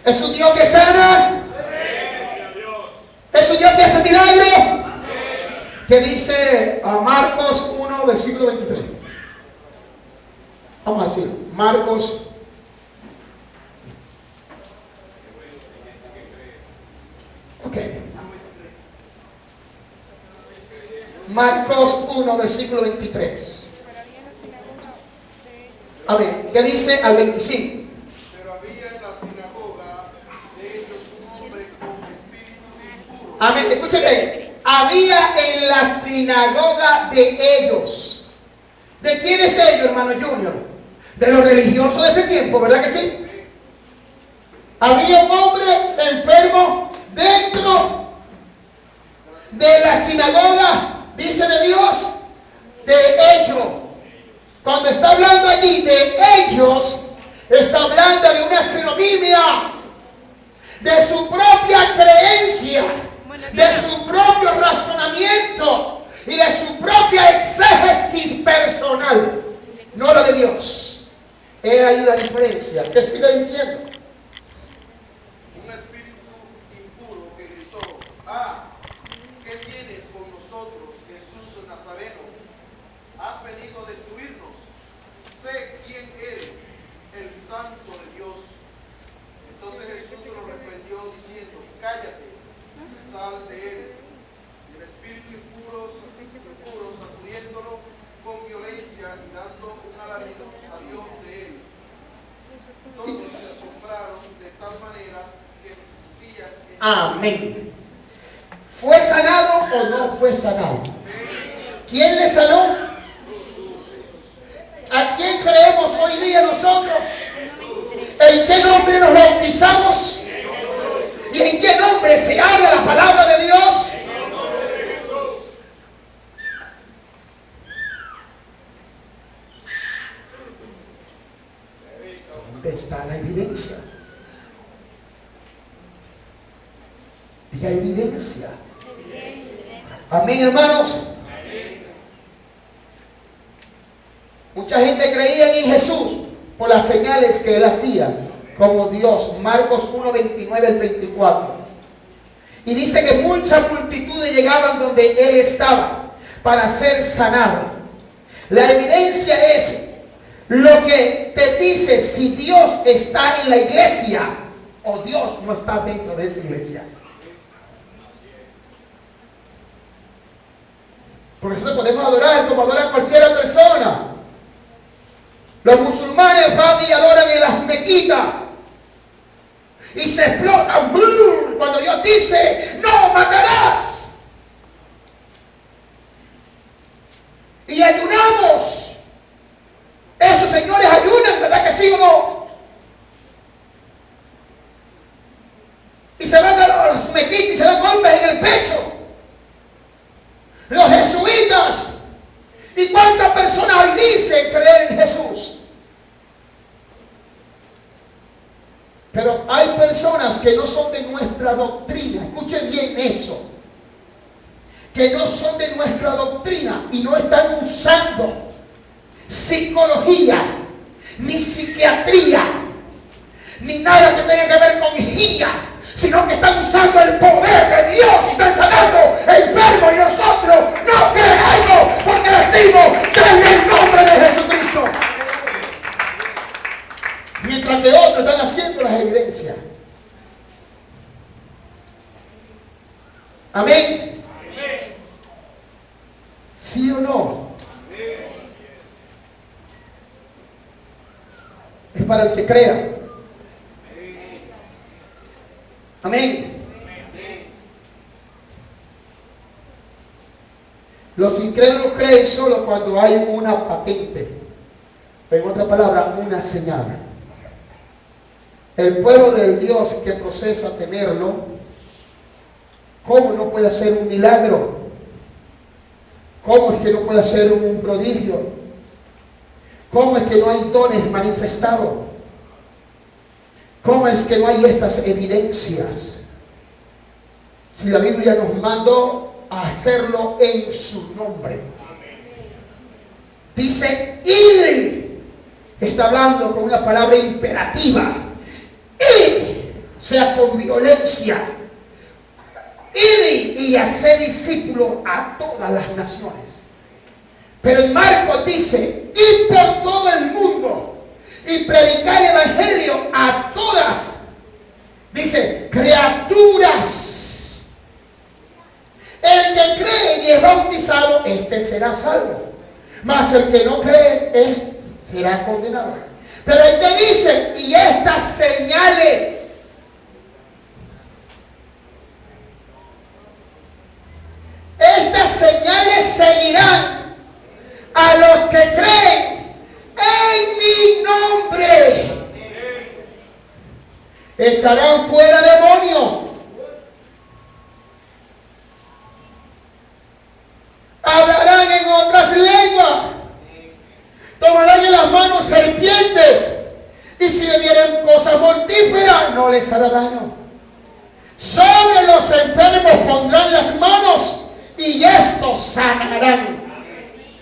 Es un Dios que sana. Es un Dios que hace milagros. Que dice a Marcos 1, versículo 23. Vamos a decir, Marcos. Ok. Marcos 1, versículo 23. Amén. ¿Qué dice al 25? Pero había en la sinagoga de ellos un hombre con espíritu impuro. Amén. Escúcheme. Había en la sinagoga de ellos. ¿De quién es ellos, hermano Junior? De los religiosos de ese tiempo, ¿verdad que sí? Había un hombre enfermo dentro de la sinagoga, dice de Dios, de ellos. Cuando está hablando allí de ellos, está hablando de una sinonimia, de su propia creencia, de su propio razonamiento y de su propia exégesis personal, no la de Dios. Era ahí la diferencia. ¿Qué sigue diciendo? Un espíritu impuro que gritó: ¡Ah! ¿Qué tienes con nosotros, Jesús Nazareno? ¿Has venido a destruirnos? Sé quién eres, el Santo de Dios. Entonces Jesús lo reprendió diciendo: cállate, sal de él. Y el espíritu impuro, sacudiéndolo con violencia y dando un alarido, salió de él. Todos se asombraron de tal manera que discutían. Amén. ¿Fue sanado o no fue sanado? ¿Quién le sanó? ¿A quién creemos hoy día nosotros? ¿En qué nombre nos bautizamos? ¿Y en qué nombre se habla la palabra de Dios? ¿Dónde está la evidencia? Diga evidencia. Amén, hermanos. Mucha gente creía en Jesús por las señales que él hacía como Dios. Marcos 1, 29 al 34. Y dice que muchas multitudes llegaban donde él estaba para ser sanado. La evidencia es lo que te dice si Dios está en la iglesia o Dios no está dentro de esa iglesia. Porque nosotros podemos adorar como adoran cualquier persona. Los musulmanes van y adoran en las mezquitas y se explotan cuando Dios dice no matarás. Y ayunamos. Esos señores ayunan, ¿verdad que sí o no? Y se van a los mezquitas y se dan golpes en el pecho. Los jesuitas. ¿Y cuántas personas hoy dicen creer en Jesús? Pero hay personas que no son de nuestra doctrina. Escuchen bien eso. Que no son de nuestra doctrina y no están usando psicología, ni psiquiatría, ni nada que tenga que ver con guía, sino que están usando el poder de Dios y están sanando enfermos y nosotros no creemos porque decimos en el nombre de Jesucristo. Mientras que otros están haciendo las evidencias. Amén. ¿Sí o no? Es para el que crea. Amén. Los incrédulos creen solo cuando hay una patente. En otra palabra, una señal. El pueblo del Dios que procesa tenerlo, ¿cómo no puede hacer un milagro? ¿Cómo es que no puede hacer un prodigio? ¿Cómo es que no hay dones manifestados? ¿Cómo es que no hay estas evidencias? Si la Biblia nos mandó a hacerlo en su nombre. Dice, id. Está hablando con una palabra imperativa. Id, o sea, con violencia. Id y hacer discípulos a todas las naciones. Pero en Marcos dice, id por todo el mundo y predicar el evangelio a todas. Dice, criaturas. El que cree y es bautizado, este será salvo. Mas el que no cree, será condenado. Pero él te dice, y estas señales. Estas señales seguirán a los que creen en mi nombre. Echarán fuera demonios. Hablarán en otras lenguas. Tomarán en las manos serpientes. Y si bebieren cosas mortíferas, no les hará daño. Sobre los enfermos pondrán las manos y estos sanarán.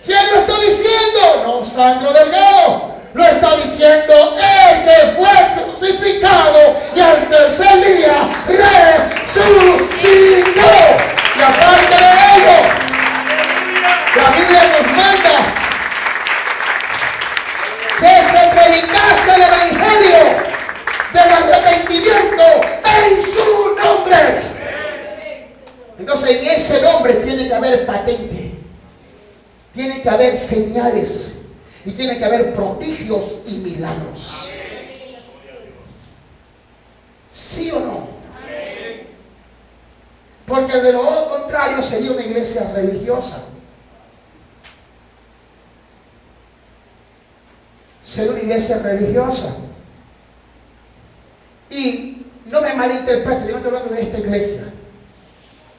¿Quién lo está diciendo? No Sandro Delgado. Lo está diciendo el que fue crucificado y al tercer día resucitó. Y aparte de ello, la Biblia nos manda que se predicase el evangelio del arrepentimiento en su nombre. Entonces en ese nombre tiene que haber patente, tiene que haber señales y tiene que haber prodigios y milagros. ¿Sí o no? Porque de lo contrario sería una iglesia religiosa. Ser una iglesia religiosa. Y no me malinterprete, yo no estoy hablando de esta iglesia.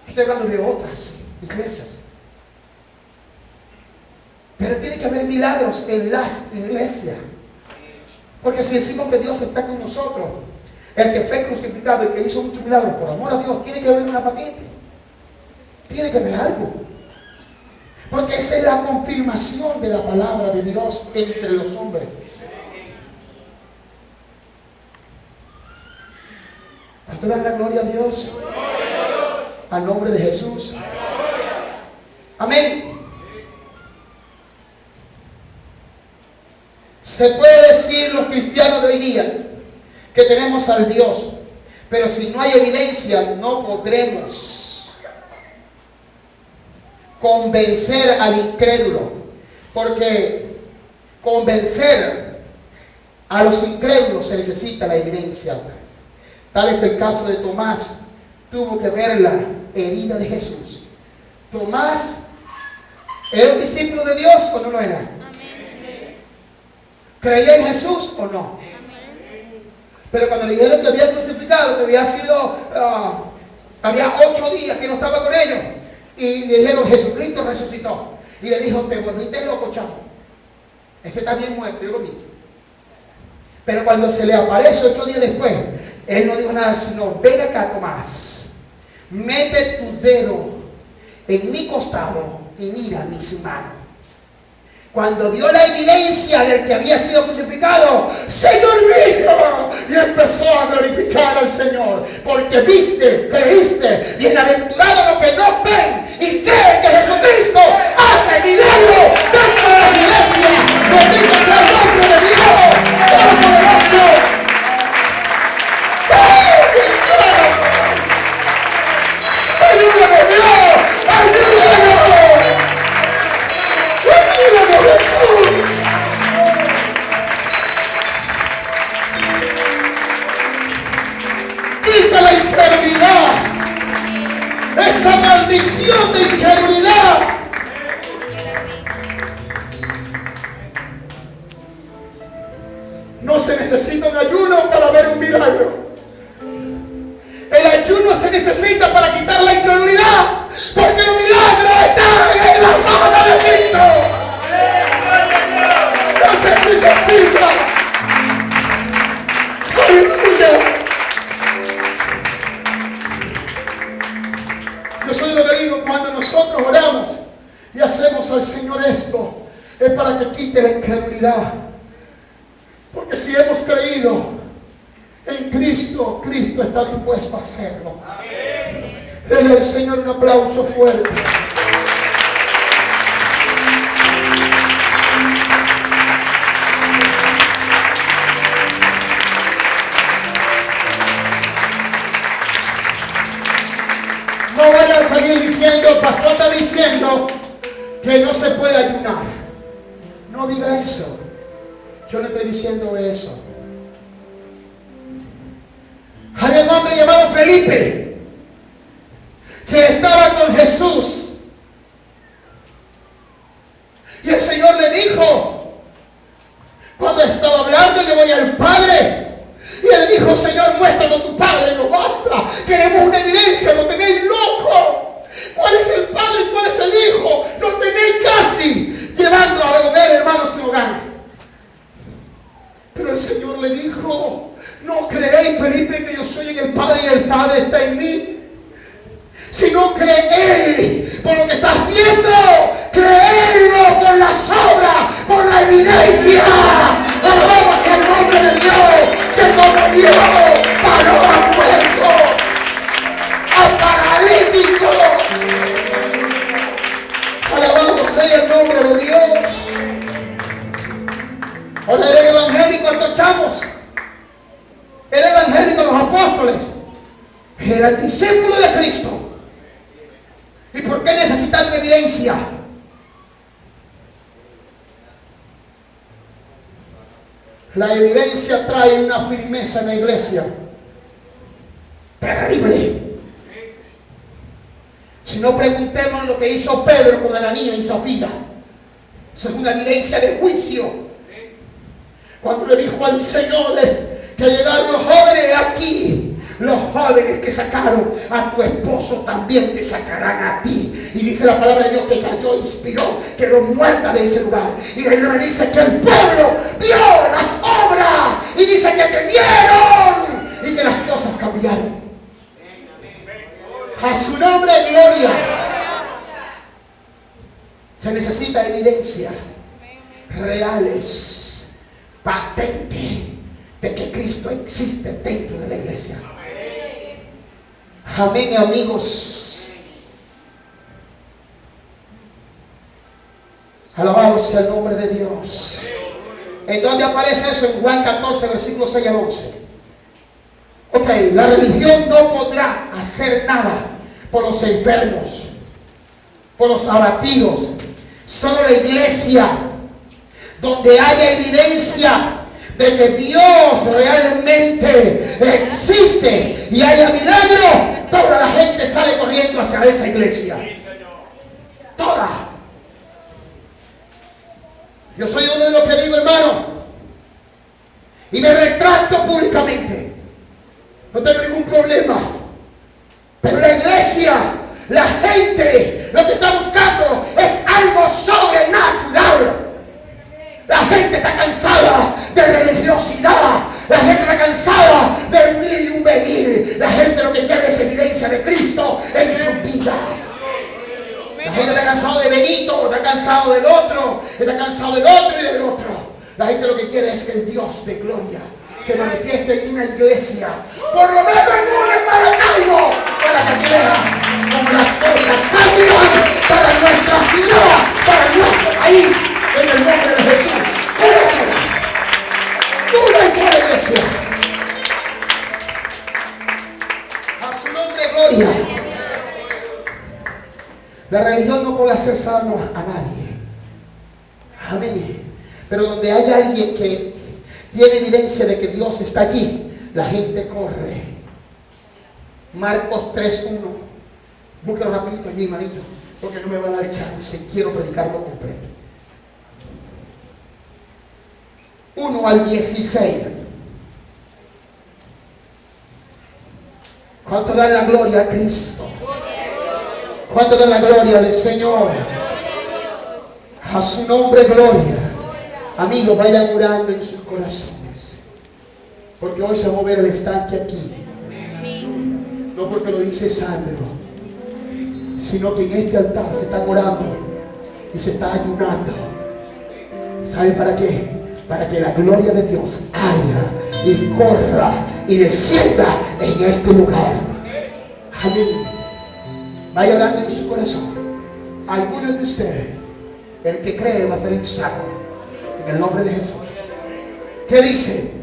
Estoy hablando de otras iglesias. Pero tiene que haber milagros en las iglesias. Porque si decimos que Dios está con nosotros, el que fue crucificado y que hizo muchos milagros por amor a Dios, tiene que haber una patente. Tiene que haber algo. Porque esa es la confirmación de la palabra de Dios entre los hombres. ¿Cuánto dan la gloria a Dios? Al nombre de Jesús. Amén. Se puede decir los cristianos de hoy día que tenemos al Dios, pero si no hay evidencia no podremos convencer al incrédulo, porque convencer a los incrédulos se necesita la evidencia. Tal es el caso de Tomás. Tuvo que ver la herida de Jesús. Tomás, ¿era un discípulo de Dios o no lo era? ¿Creía en Jesús o no? Pero cuando le dijeron que había crucificado, que había sido, había 8 días que no estaba con ellos, y le dijeron, Jesucristo resucitó. Y le dijo, te volviste loco, chamo. Ese está bien muerto, yo lo vi. Pero cuando se le aparece 8 días después, él no dijo nada, sino, ven acá, Tomás, mete tu dedo en mi costado y mira mis manos. Cuando vio la evidencia del que había sido crucificado, Señor mío, y empezó a glorificar al Señor, porque viste, creíste, bienaventurados los que no ven y creen que Jesucristo hace milagros dentro de la iglesia. Bendito sea el nombre de Dios Todopoderoso. ¡Ayúdanos, Dios! ¡Ayúdanos! Jesús. Quita la incredulidad, esa maldición de incredulidad. No se necesita un ayuno para ver un milagro. El ayuno se necesita para quitar la incredulidad, porque el milagro está en las manos de Cristo. No se necesita. Aleluya. Yo soy lo que digo, cuando nosotros oramos y hacemos al Señor esto, es para que quite la incredulidad. Porque si hemos creído en Cristo, Cristo está dispuesto a hacerlo. Denle al Señor un aplauso fuerte. No vayan a salir diciendo, el pastor está diciendo que no se puede ayunar. No diga eso. Yo no estoy diciendo eso. Había un hombre llamado Felipe que estaba con Jesús. Y el Señor le dijo, cuando estaba hablando, yo voy al Padre. Y él dijo, Señor, muéstranos tu Padre, no basta. Queremos una evidencia, lo tenéis loco. ¿Cuál es el Padre y cuál es el Hijo? Lo tenéis casi llevando a beber, hermanos, sin hogar. Pero el Señor le dijo, no creéis, Felipe, que yo soy en el Padre y el Padre está en mí. Si no creéis por lo que estás viendo, creedlo por las obras, por la evidencia. Alabamos el nombre de Dios, que como Dios paró a muertos, a paralíticos. Alabamos sea el nombre de Dios. Ahora eres evangélico, estos chavos. Era evangélico los apóstoles. Era el discípulo de Cristo. ¿Y por qué necesitaron evidencia? La evidencia trae una firmeza en la iglesia terrible. Si no, preguntemos lo que hizo Pedro con Ananías y Zafira. Según la evidencia del juicio. Cuando le dijo al Señor que llegaron los jóvenes aquí. Los jóvenes que sacaron a tu esposo también te sacarán a ti. Y dice la palabra de Dios que cayó, inspiró, quedó muerta de ese lugar. Y la Biblia dice que el pueblo vio las obras. Y dice que temieron. Y que las cosas cambiaron. A su nombre, gloria. Se necesita evidencia reales, patente, de que Cristo existe dentro de la iglesia. Amén, amigos. Alabado sea el nombre de Dios. ¿En dónde aparece eso? En Juan 14, versículos 6 al 11. Ok, la religión no podrá hacer nada por los enfermos, por los abatidos. Solo la iglesia, donde haya evidencia de que Dios realmente existe y haya milagro, toda la gente sale corriendo hacia esa iglesia. Toda. Yo soy uno de los que digo, hermano, y me retracto públicamente. No tengo ningún problema. Pero la iglesia, la gente, lo que está buscando es algo sobrenatural. La gente está cansada de religiosidad. La gente está cansada de venir y un venir. La gente lo que quiere es evidencia de Cristo en su vida. La gente está cansado de Benito, está cansado del otro, está cansado del otro y del otro. La gente lo que quiere es que el Dios de gloria se manifieste en una iglesia, por lo menos en un Maracaibo, para que vean cómo las cosas cambian para nuestra ciudad, para nuestro país, en el nombre de Jesús. Una sola iglesia. A su nombre, gloria. La religión no puede hacer sano a nadie. Amén. Pero donde haya alguien que tiene evidencia de que Dios está allí, la gente corre. Marcos 3:1. Búsquelo rapidito allí, hermanito, porque no me va a dar chance. Quiero predicarlo completo. 1 al 16. ¿Cuánto dan la gloria a Cristo? ¿Cuánto dan la gloria al Señor? A su nombre, gloria. Amigos, vayan orando en sus corazones, porque hoy se va a mover el estanque aquí. No porque lo dice Sandro, sino que en este altar se está orando y se está ayunando. ¿Sabe para qué? Para que la gloria de Dios haya y corra y descienda en este lugar. Amén. Vaya orando en su corazón. Algunos de ustedes, el que cree va a ser sano en el nombre de Jesús. ¿Qué dice?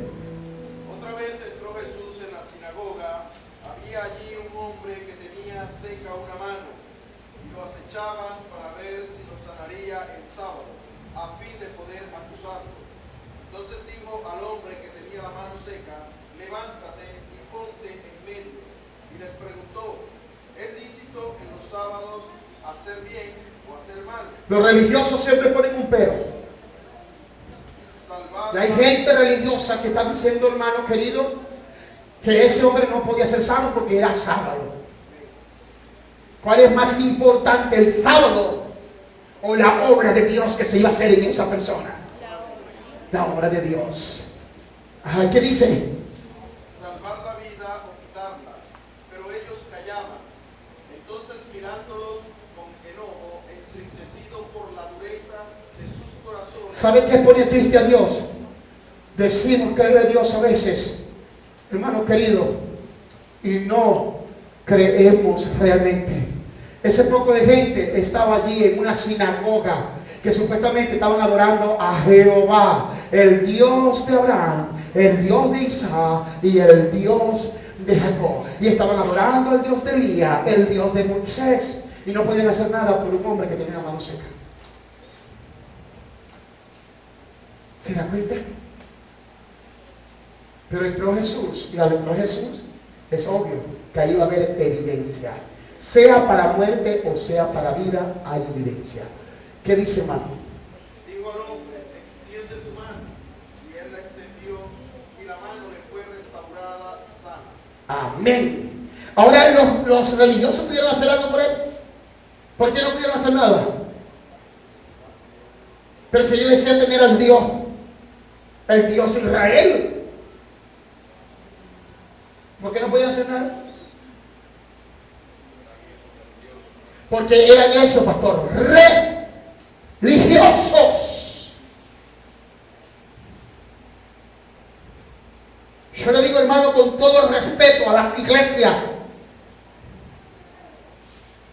Otra vez entró Jesús en la sinagoga. Había allí un hombre que tenía seca una mano, y lo acechaban para ver si lo sanaría el sábado, a fin de poder acusarlo. Entonces dijo al hombre que tenía la mano seca: levántate y ponte en medio. Y les preguntó: ¿es lícito en los sábados hacer bien o hacer mal? Los religiosos siempre ponen un pero. Y hay gente religiosa que está diciendo, hermano querido, que ese hombre no podía ser sano porque era sábado. ¿Cuál es más importante, el sábado o la obra de Dios que se iba a hacer en esa persona? La obra de Dios. Ajá, ¿qué dice? Salvar la vida o quitarla. Pero ellos callaban. Entonces, mirándolos con enojo, entristecido por la dureza de sus corazones. ¿Sabe qué pone triste a Dios? Decimos creer a Dios a veces, hermano querido, y no creemos realmente. Ese poco de gente estaba allí en una sinagoga que supuestamente estaban adorando a Jehová, el Dios de Abraham, el Dios de Isaac y el Dios de Jacob. Y estaban adorando al Dios de Elías, el Dios de Moisés, y no podían hacer nada por un hombre que tenía la mano seca. ¿Se da cuenta? Pero entró Jesús, y al entrar Jesús, es obvio que ahí va a haber evidencia. Sea para muerte o sea para vida, hay evidencia. ¿Qué dice, hermano? Dijo al hombre: extiende tu mano. Y él la extendió, y la mano le fue restaurada sana. Amén. Ahora los religiosos pudieron hacer algo por él. ¿Por qué no pudieron hacer nada? Pero si ellos decían tener al Dios, el Dios de Israel, ¿por qué no podían hacer nada? Porque eran eso, pastor, respeto a las iglesias.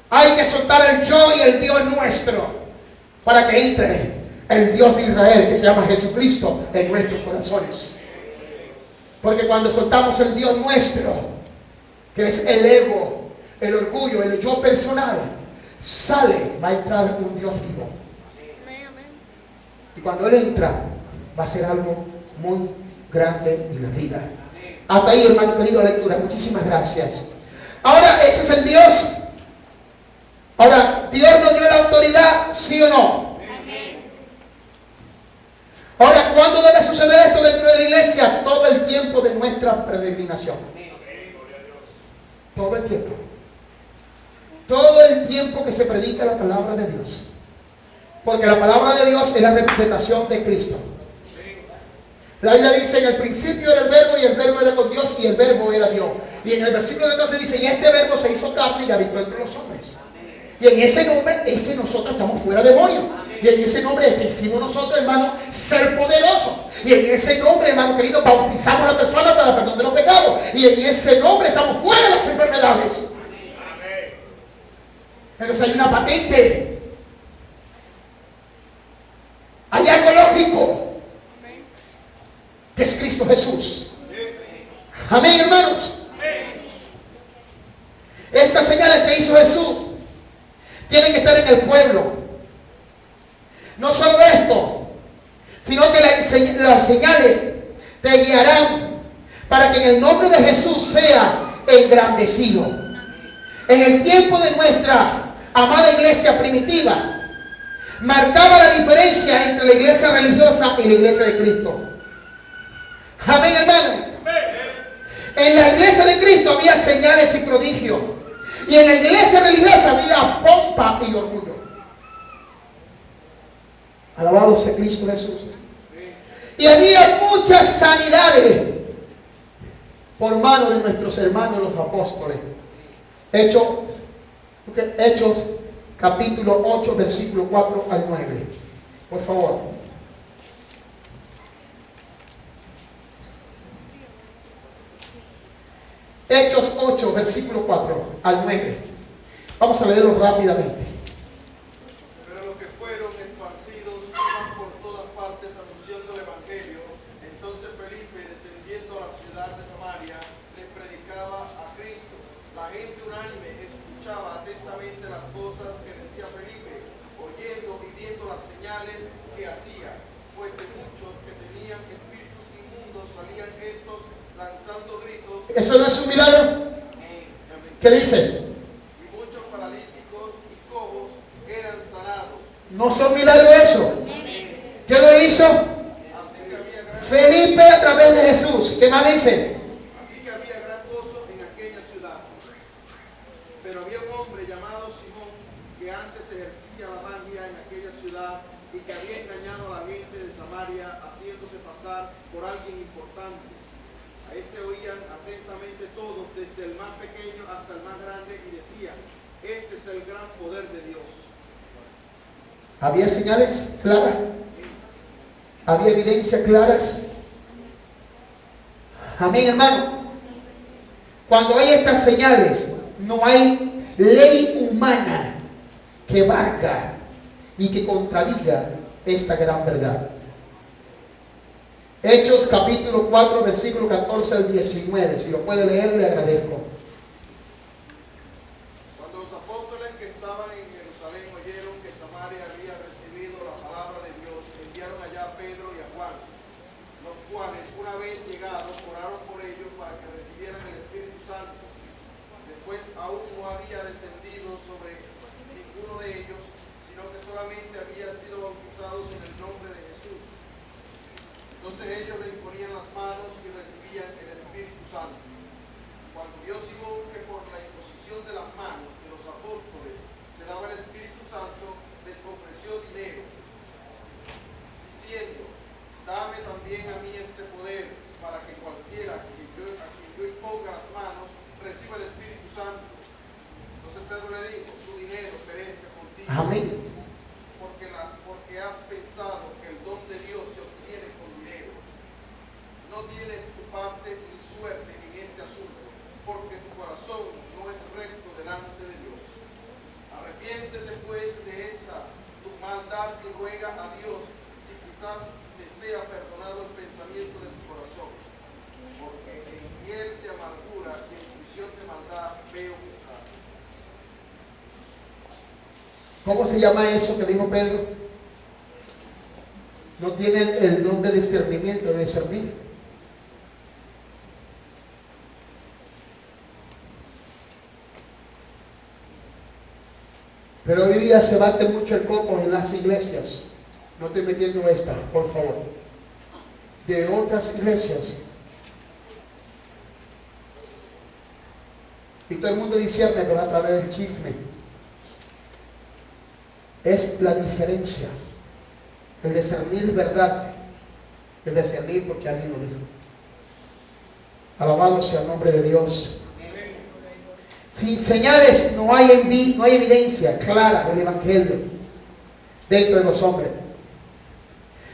Hay que soltar el yo y el Dios nuestro para que entre el Dios de Israel, que se llama Jesucristo, en nuestros corazones. Porque cuando soltamos el Dios nuestro, que es el ego, el orgullo, el yo personal, va a entrar un Dios vivo. Y cuando Él entra, va a ser algo muy grande en la vida. Hasta ahí, hermano querido, lectura. Muchísimas gracias. Ahora, ese es el Dios. Ahora, ¿Dios nos dio la autoridad? ¿Sí o no? Ahora, ¿cuándo debe suceder esto dentro de la iglesia? Todo el tiempo de nuestra peregrinación. Todo el tiempo. Todo el tiempo que se predica la palabra de Dios. Porque la palabra de Dios es la representación de Cristo. La Biblia dice: en el principio era el verbo, y el verbo era con Dios, y el verbo era Dios. Y en el versículo 14 dice: y este verbo se hizo carne y habitó entre los hombres. Y en ese nombre es que nosotros estamos fuera de demonios. Y en ese nombre es que hicimos nosotros, hermano, ser poderosos. Y en ese nombre, hermano querido, bautizamos a la persona para el perdón de los pecados. Y en ese nombre estamos fuera de las enfermedades. Entonces hay una patente. Hay algo lógico, que es Cristo Jesús. Amén, hermanos. Estas señales que hizo Jesús tienen que estar en el pueblo. No solo estos, sino que las señales te guiarán para que en el nombre de Jesús sea engrandecido. En el tiempo de nuestra amada iglesia primitiva, marcaba la diferencia entre la iglesia religiosa y la iglesia de Cristo. Amén, hermano. En la iglesia de Cristo había señales y prodigios, y en la iglesia religiosa había pompa y orgullo. Alabado sea Cristo Jesús. Y había muchas sanidades por mano de nuestros hermanos los apóstoles. Hechos capítulo 8, versículo 4 al 9. Por favor. Hechos 8, versículo 4 al 9. Vamos a leerlo rápidamente. Pero los que fueron esparcidos iban por todas partes anunciando el evangelio. Entonces Felipe, descendiendo a la ciudad de Samaria, les predicaba a Cristo. La gente unánime escuchaba atentamente las cosas que decía Felipe, oyendo y viendo las señales que hacía, pues de muchos que tenían espíritus inmundos salían estos lanzando gritos. ¿Eso no es un milagro? ¿Qué dice? Y muchos paralíticos y cojos eran sanados. ¿No son milagros eso? ¿Qué lo hizo? Así que había gran, Felipe a través de Jesús. ¿Qué más dice? así que había gran gozo en aquella ciudad. Pero había un hombre llamado Simón que antes ejercía la magia en aquella ciudad y que había engañado a la gente de Samaria haciéndose pasar por alguien importante. A este oían atentamente todos, desde el más pequeño hasta el más grande, y decían: este es el gran poder de Dios. ¿Había señales claras? ¿Había evidencias claras? Amén, hermano. Cuando hay estas señales, no hay ley humana que valga y que contradiga esta gran verdad. Hechos capítulo 4, versículo 14 al 19. Si lo puede leer, le agradezco. Cuando los apóstoles que estaban en Jerusalén oyeron que Samaria había recibido la palabra de Dios, enviaron allá a Pedro y a Juan, los cuales, una vez llegados, oraron por ellos para que recibieran el Espíritu Santo. Después aún no había descendido sobre ninguno de ellos, sino que solamente habían sido bautizados en el nombre de Jesús. Entonces ellos le imponían las manos y recibían el Espíritu Santo. Cuando vio Simón que por la imposición de las manos de los apóstoles se daba el Espíritu Santo, les ofreció dinero, diciendo: dame también a mí este poder, para que cualquiera a quien yo imponga las manos reciba el Espíritu Santo. Entonces Pedro le dijo: tu dinero perezca contigo. Amén. Porque has pensado que el don de Dios se obtiene con dinero. No tienes tu parte ni suerte en este asunto, Arrepiéntete pues de esta tu maldad y ruega a Dios si quizás te sea perdonado el pensamiento de tu corazón. Porque en miel de amargura y en prisión de maldad veo que estás. ¿Cómo se llama eso que dijo Pedro? No tienen el don de discernimiento, de discernir. Pero hoy día se bate mucho el coco en las iglesias. No estoy metiendo esta, por favor. De otras iglesias. Y todo el mundo discierne, pero a través del chisme. Es la diferencia. El discernir verdad. El discernir porque alguien lo dijo. Alabado sea el nombre de Dios. Sin señales no hay evidencia clara del evangelio dentro de los hombres.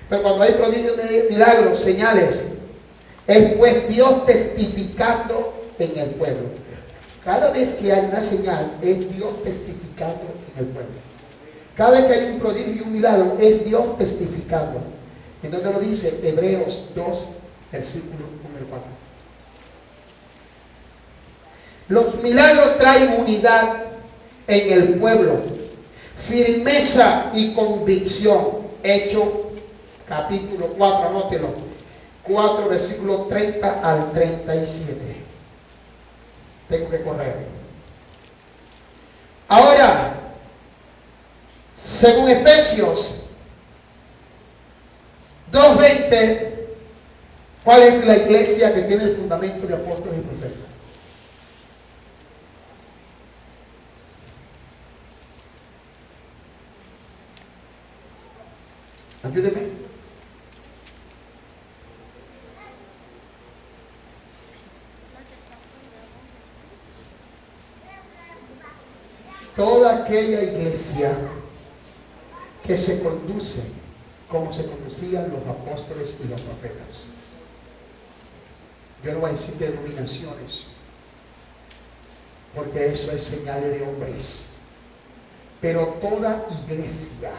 Pero cuando hay prodigios, milagros, señales, es pues Dios testificando en el pueblo. Cada vez que hay una señal, es Dios testificando en el pueblo. Cada vez que hay un prodigio y un milagro, es Dios testificando. ¿En dónde lo dice? Hebreos 2, versículo número 4. Los milagros traen unidad en el pueblo, firmeza y convicción. Hechos capítulo 4, anótelo, 4 versículos 30 al 37. Tengo que correr. Ahora, según Efesios 2:20, ¿cuál es la iglesia que tiene el fundamento de apóstoles y profetas? Ayúdeme. Toda aquella iglesia que se conduce como se conducían los apóstoles y los profetas. Yo no voy a decir de denominaciones, porque eso es señal de hombres. Pero toda iglesia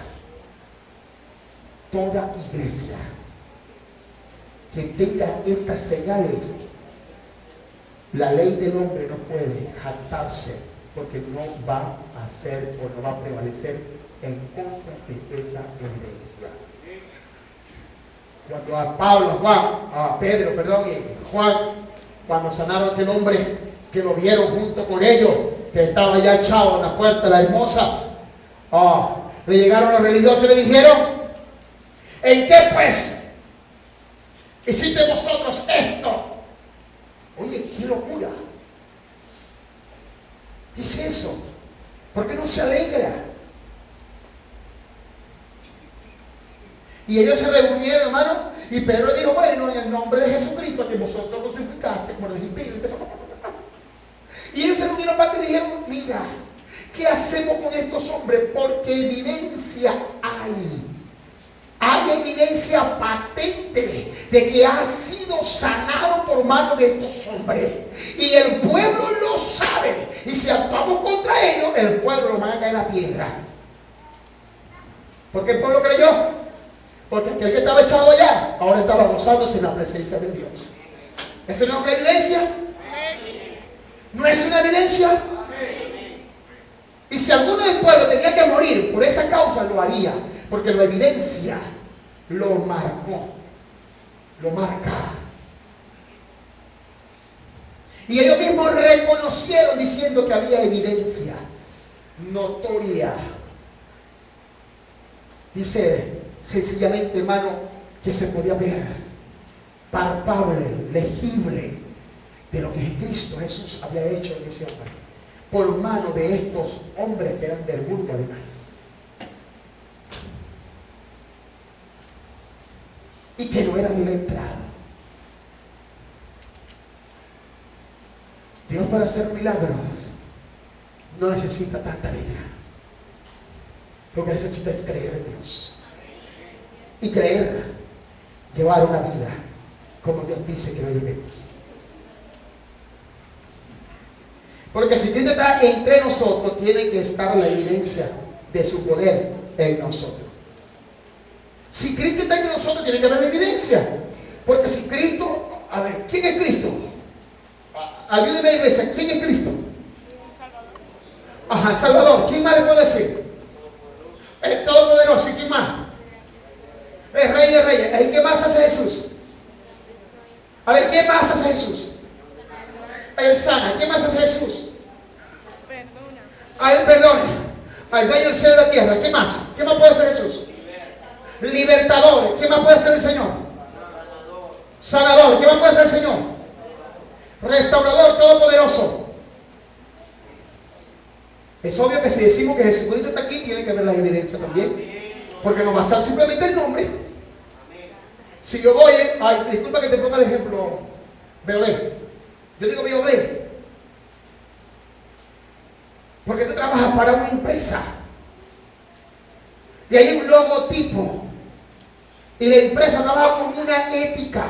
que tenga estas señales, la ley del hombre no puede jactarse, porque no va a ser o no va a prevalecer en contra de esa evidencia. Cuando a Pedro y Juan, cuando sanaron a aquel hombre que lo vieron junto con ellos, que estaba ya echado en la puerta de la hermosa, le llegaron los religiosos y le dijeron: ¿en qué pues hiciste vosotros esto? Oye, qué locura. ¿Qué es eso? ¿Por qué no se alegra? Y ellos se reunieron, hermano, y Pedro dijo: bueno, en el nombre de Jesucristo que vosotros crucificaste, como les impío, y ellos se reunieron para que le dijeron: mira, ¿qué hacemos con estos hombres? Porque evidencia hay. Hay evidencia patente de que ha sido sanado por mano de estos hombres. Y el pueblo lo sabe. Y si actuamos contra ellos, el pueblo nos va a caer la piedra. ¿Por qué el pueblo creyó? Porque aquel que estaba echado allá, ahora estaba gozándose en la presencia de Dios. ¿Esa no es una evidencia? ¿No es una evidencia? Y si alguno del pueblo tenía que morir por esa causa, lo haría. Porque la evidencia lo marcó, lo marca. Y ellos mismos reconocieron diciendo que había evidencia notoria. Dice sencillamente, hermano, que se podía ver, palpable, legible, de lo que Cristo Jesús había hecho en ese hombre, por mano de estos hombres que eran del vulgo además. Y que no eran letrados. Dios, para hacer milagros, no necesita tanta letra. Lo que necesita es creer en Dios. Y creer, llevar una vida como Dios dice que la llevemos. Porque si Cristo está entre nosotros, tiene que estar la evidencia de su poder en nosotros. Si Cristo está entre nosotros, tiene que haber evidencia. Porque si Cristo, a ver, ¿quién es Cristo? Ayúdeme, iglesia, ¿quién es Cristo? Ajá, el Salvador. ¿Quién más le puede decir? El Todopoderoso. ¿Y quién más? El Rey de Reyes. ¿Y qué más hace Jesús? A ver, ¿qué más hace Jesús? Él sana. ¿Qué más hace Jesús? Perdona. A Él perdona. Al Rey del cielo y la tierra. ¿Qué más? ¿Qué más puede hacer Jesús? Libertadores. ¿Qué más puede hacer el Señor? Sanador. ¿Qué más puede hacer el Señor? Restaurador, todopoderoso. Es obvio que si decimos que Jesucristo está aquí, tiene que haber las evidencias también. Porque no basta simplemente el nombre. Si yo voy, ay, disculpa que te ponga de ejemplo, BOD. Yo digo BOD porque tú trabajas para una empresa y hay un logotipo y la empresa trabaja con una ética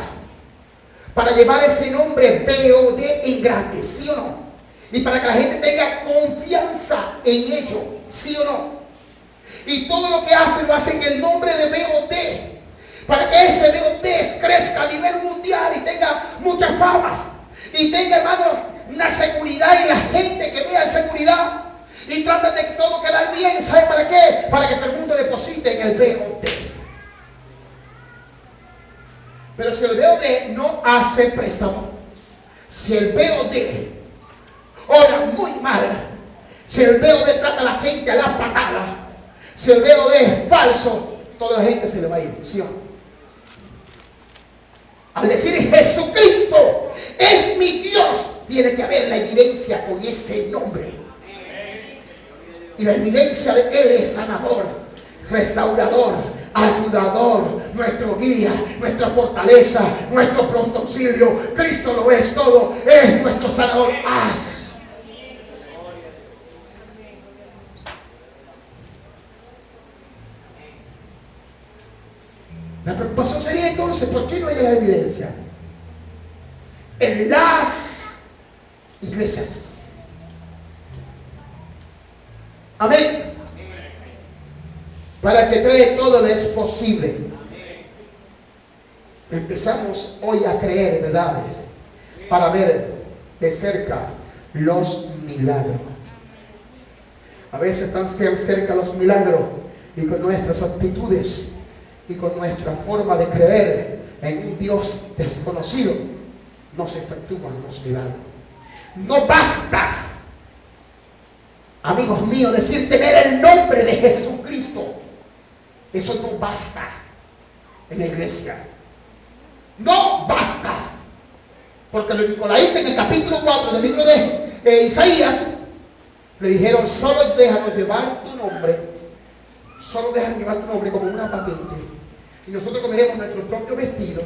para llevar ese nombre BOD en grande, ¿sí o no? Y para que la gente tenga confianza en ello, ¿sí o no? Y todo lo que hacen lo hacen en el nombre de BOD, para que ese BOD crezca a nivel mundial y tenga muchas famas y tenga, hermanos, una seguridad en la gente que vea seguridad y tratan de todo quedar bien. ¿Sabe para qué? Para que todo el mundo deposite en el BOD. Pero si el BOD no hace préstamo, si el BOD ora muy mal, si el BOD trata a la gente a la patada, si el BOD es falso, toda la gente se le va a ir, ¿sí o no? Al decir Jesucristo es mi Dios, tiene que haber la evidencia con ese nombre. Y la evidencia de Él es sanador, restaurador, ayudador, nuestro guía, nuestra fortaleza, nuestro pronto auxilio. Cristo lo es todo, es nuestro sanador. La preocupación sería entonces, ¿por qué no hay la evidencia en las iglesias? Amén. Para que cree todo le es posible. Empezamos hoy a creer verdades para ver de cerca los milagros. A veces están cerca los milagros y con nuestras actitudes y con nuestra forma de creer en un Dios desconocido no se efectúan los milagros. No basta, amigos míos, decir tener el nombre de Jesucristo. Eso no basta en la iglesia. No basta. Porque los nicolaitas en el capítulo 4 del libro de Isaías le dijeron: solo déjanos llevar tu nombre, solo déjanos llevar tu nombre como una patente, y nosotros comeremos nuestro propio vestido,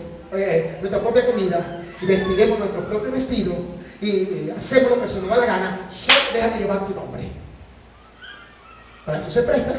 nuestra propia comida, y vestiremos nuestro propio vestido y hacemos lo que se nos da la gana. Solo déjanos llevar tu nombre. Para eso se presta.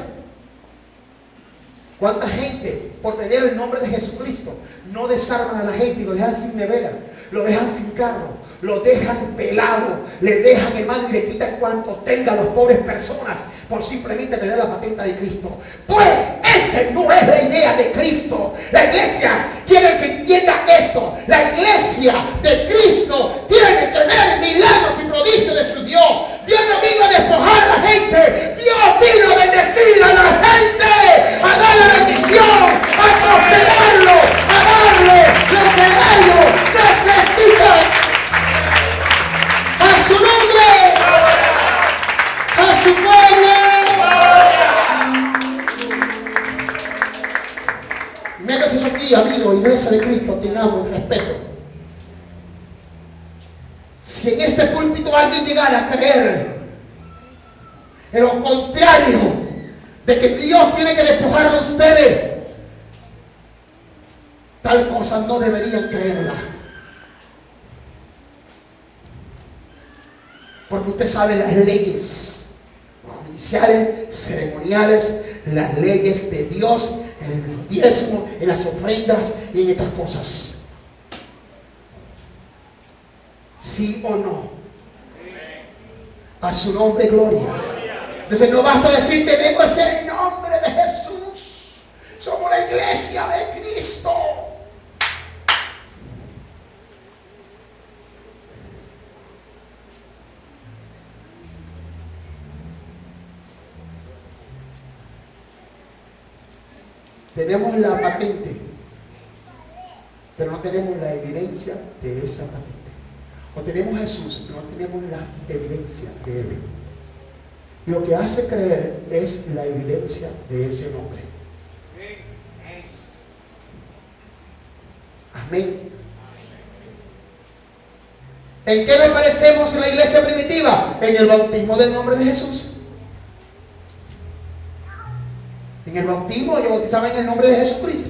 ¿Cuánta gente, por tener el nombre de Jesucristo, no desarman a la gente y lo dejan sin nevera, lo dejan sin carro, lo dejan pelado, le dejan, hermano, y le quitan cuanto tenga a las pobres personas por simplemente tener la patente de Cristo? Pues esa no es la idea de Cristo. La iglesia quiere que entienda esto. La iglesia de Cristo tiene que ver milagros y prodigios de su Dios. Dios no vino a despojar a la gente, Dios vino a bendecir a la gente, a darle bendición, a prosperarlo, a darle lo que ellos necesitan. A su nombre, a su pueblo. Métase eso aquí, amigo, iglesia de Cristo, tengamos respeto. Si en este púlpito alguien llegara a creer en lo contrario de que Dios tiene que despojarlo a ustedes, tal cosa no deberían creerla. Porque usted sabe las leyes judiciales, ceremoniales, las leyes de Dios, en el diezmo, en las ofrendas y en estas cosas. ¿Sí o no? A su nombre, gloria. Entonces no basta decir tenemos ese nombre de Jesús. Somos la iglesia de Cristo. Tenemos la patente, pero no tenemos la evidencia de esa patente. O tenemos a Jesús, pero no tenemos la evidencia de Él. Y lo que hace creer es la evidencia de ese nombre. Amén. ¿En qué nos parecemos en la iglesia primitiva? En el bautismo del nombre de Jesús. En el bautismo ellos bautizaban en el nombre de Jesucristo.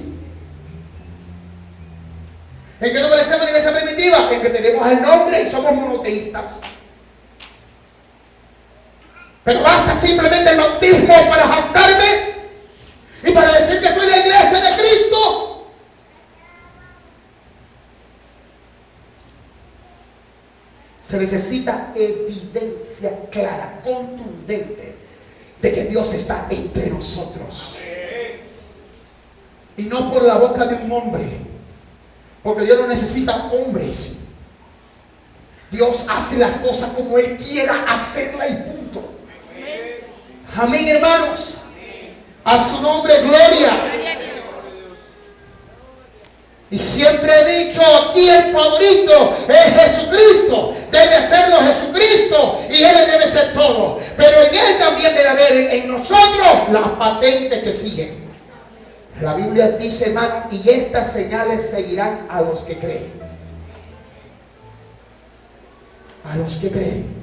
¿En qué nos parecemos en la iglesia primitiva? En que tenemos el nombre y somos monoteístas. Pero basta simplemente el bautismo para jactarme y para decir que soy la iglesia de Cristo. Se necesita evidencia clara, contundente, de que Dios está entre nosotros. Y no por la boca de un hombre, porque Dios no necesita hombres. Dios hace las cosas como Él quiera hacerlas y punto. Amén, hermanos. A su nombre, gloria. Y siempre he dicho, aquí el favorito es Jesucristo. Debe serlo Jesucristo y Él debe ser todo. Pero en Él también debe haber en nosotros las patentes que siguen. La Biblia dice, hermano, y estas señales seguirán a los que creen. A los que creen.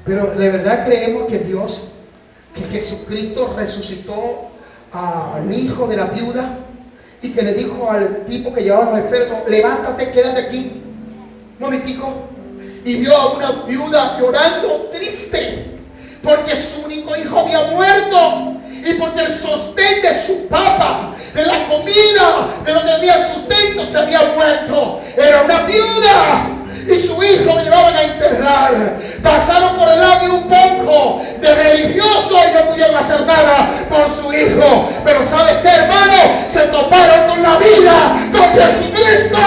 Pero de verdad creemos que Dios, que Jesucristo resucitó al hijo de la viuda y que le dijo al tipo que llevaba los enfermos, levántate, quédate aquí un momentico, y vio a una viuda llorando triste porque su único hijo había muerto y porque el sostén de su papa, de la comida, de lo que tenía el sustento, se había muerto. Era una viuda y su hijo lo llevaban a enterrar. Pasaron por el lado de un poco de religiosos y no pudieron hacer nada por su hijo. Pero ¿sabes qué, hermano? Se toparon con la vida, con Jesucristo,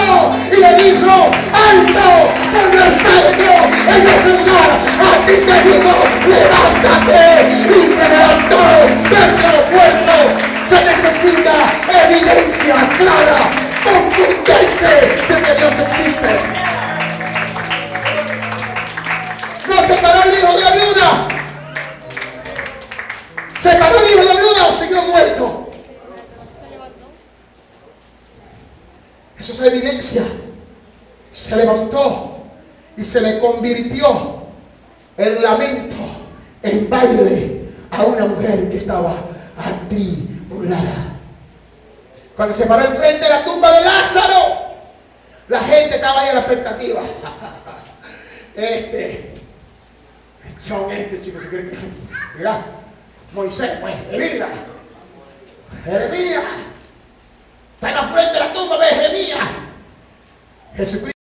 y le dijo, alto, con respeto en ese lugar, a ti te digo, levántate. Y se levantó dentro de los muertos. Se necesita evidencia clara, contundente de que Dios existe. No se paró el hijo de la viuda. ¿Se paró el hijo de la viuda o siguió muerto? Se levantó. Eso es evidencia. Se levantó y se le convirtió el lamento en baile a una mujer que estaba atribulada. Cuando se paró enfrente de la tumba de Lázaro, la gente estaba ahí a la expectativa. Chicos, se quiere que... Mira, Moisés, pues, Elías, Jeremías, está en la frente de la tumba de Jeremías. Jesucristo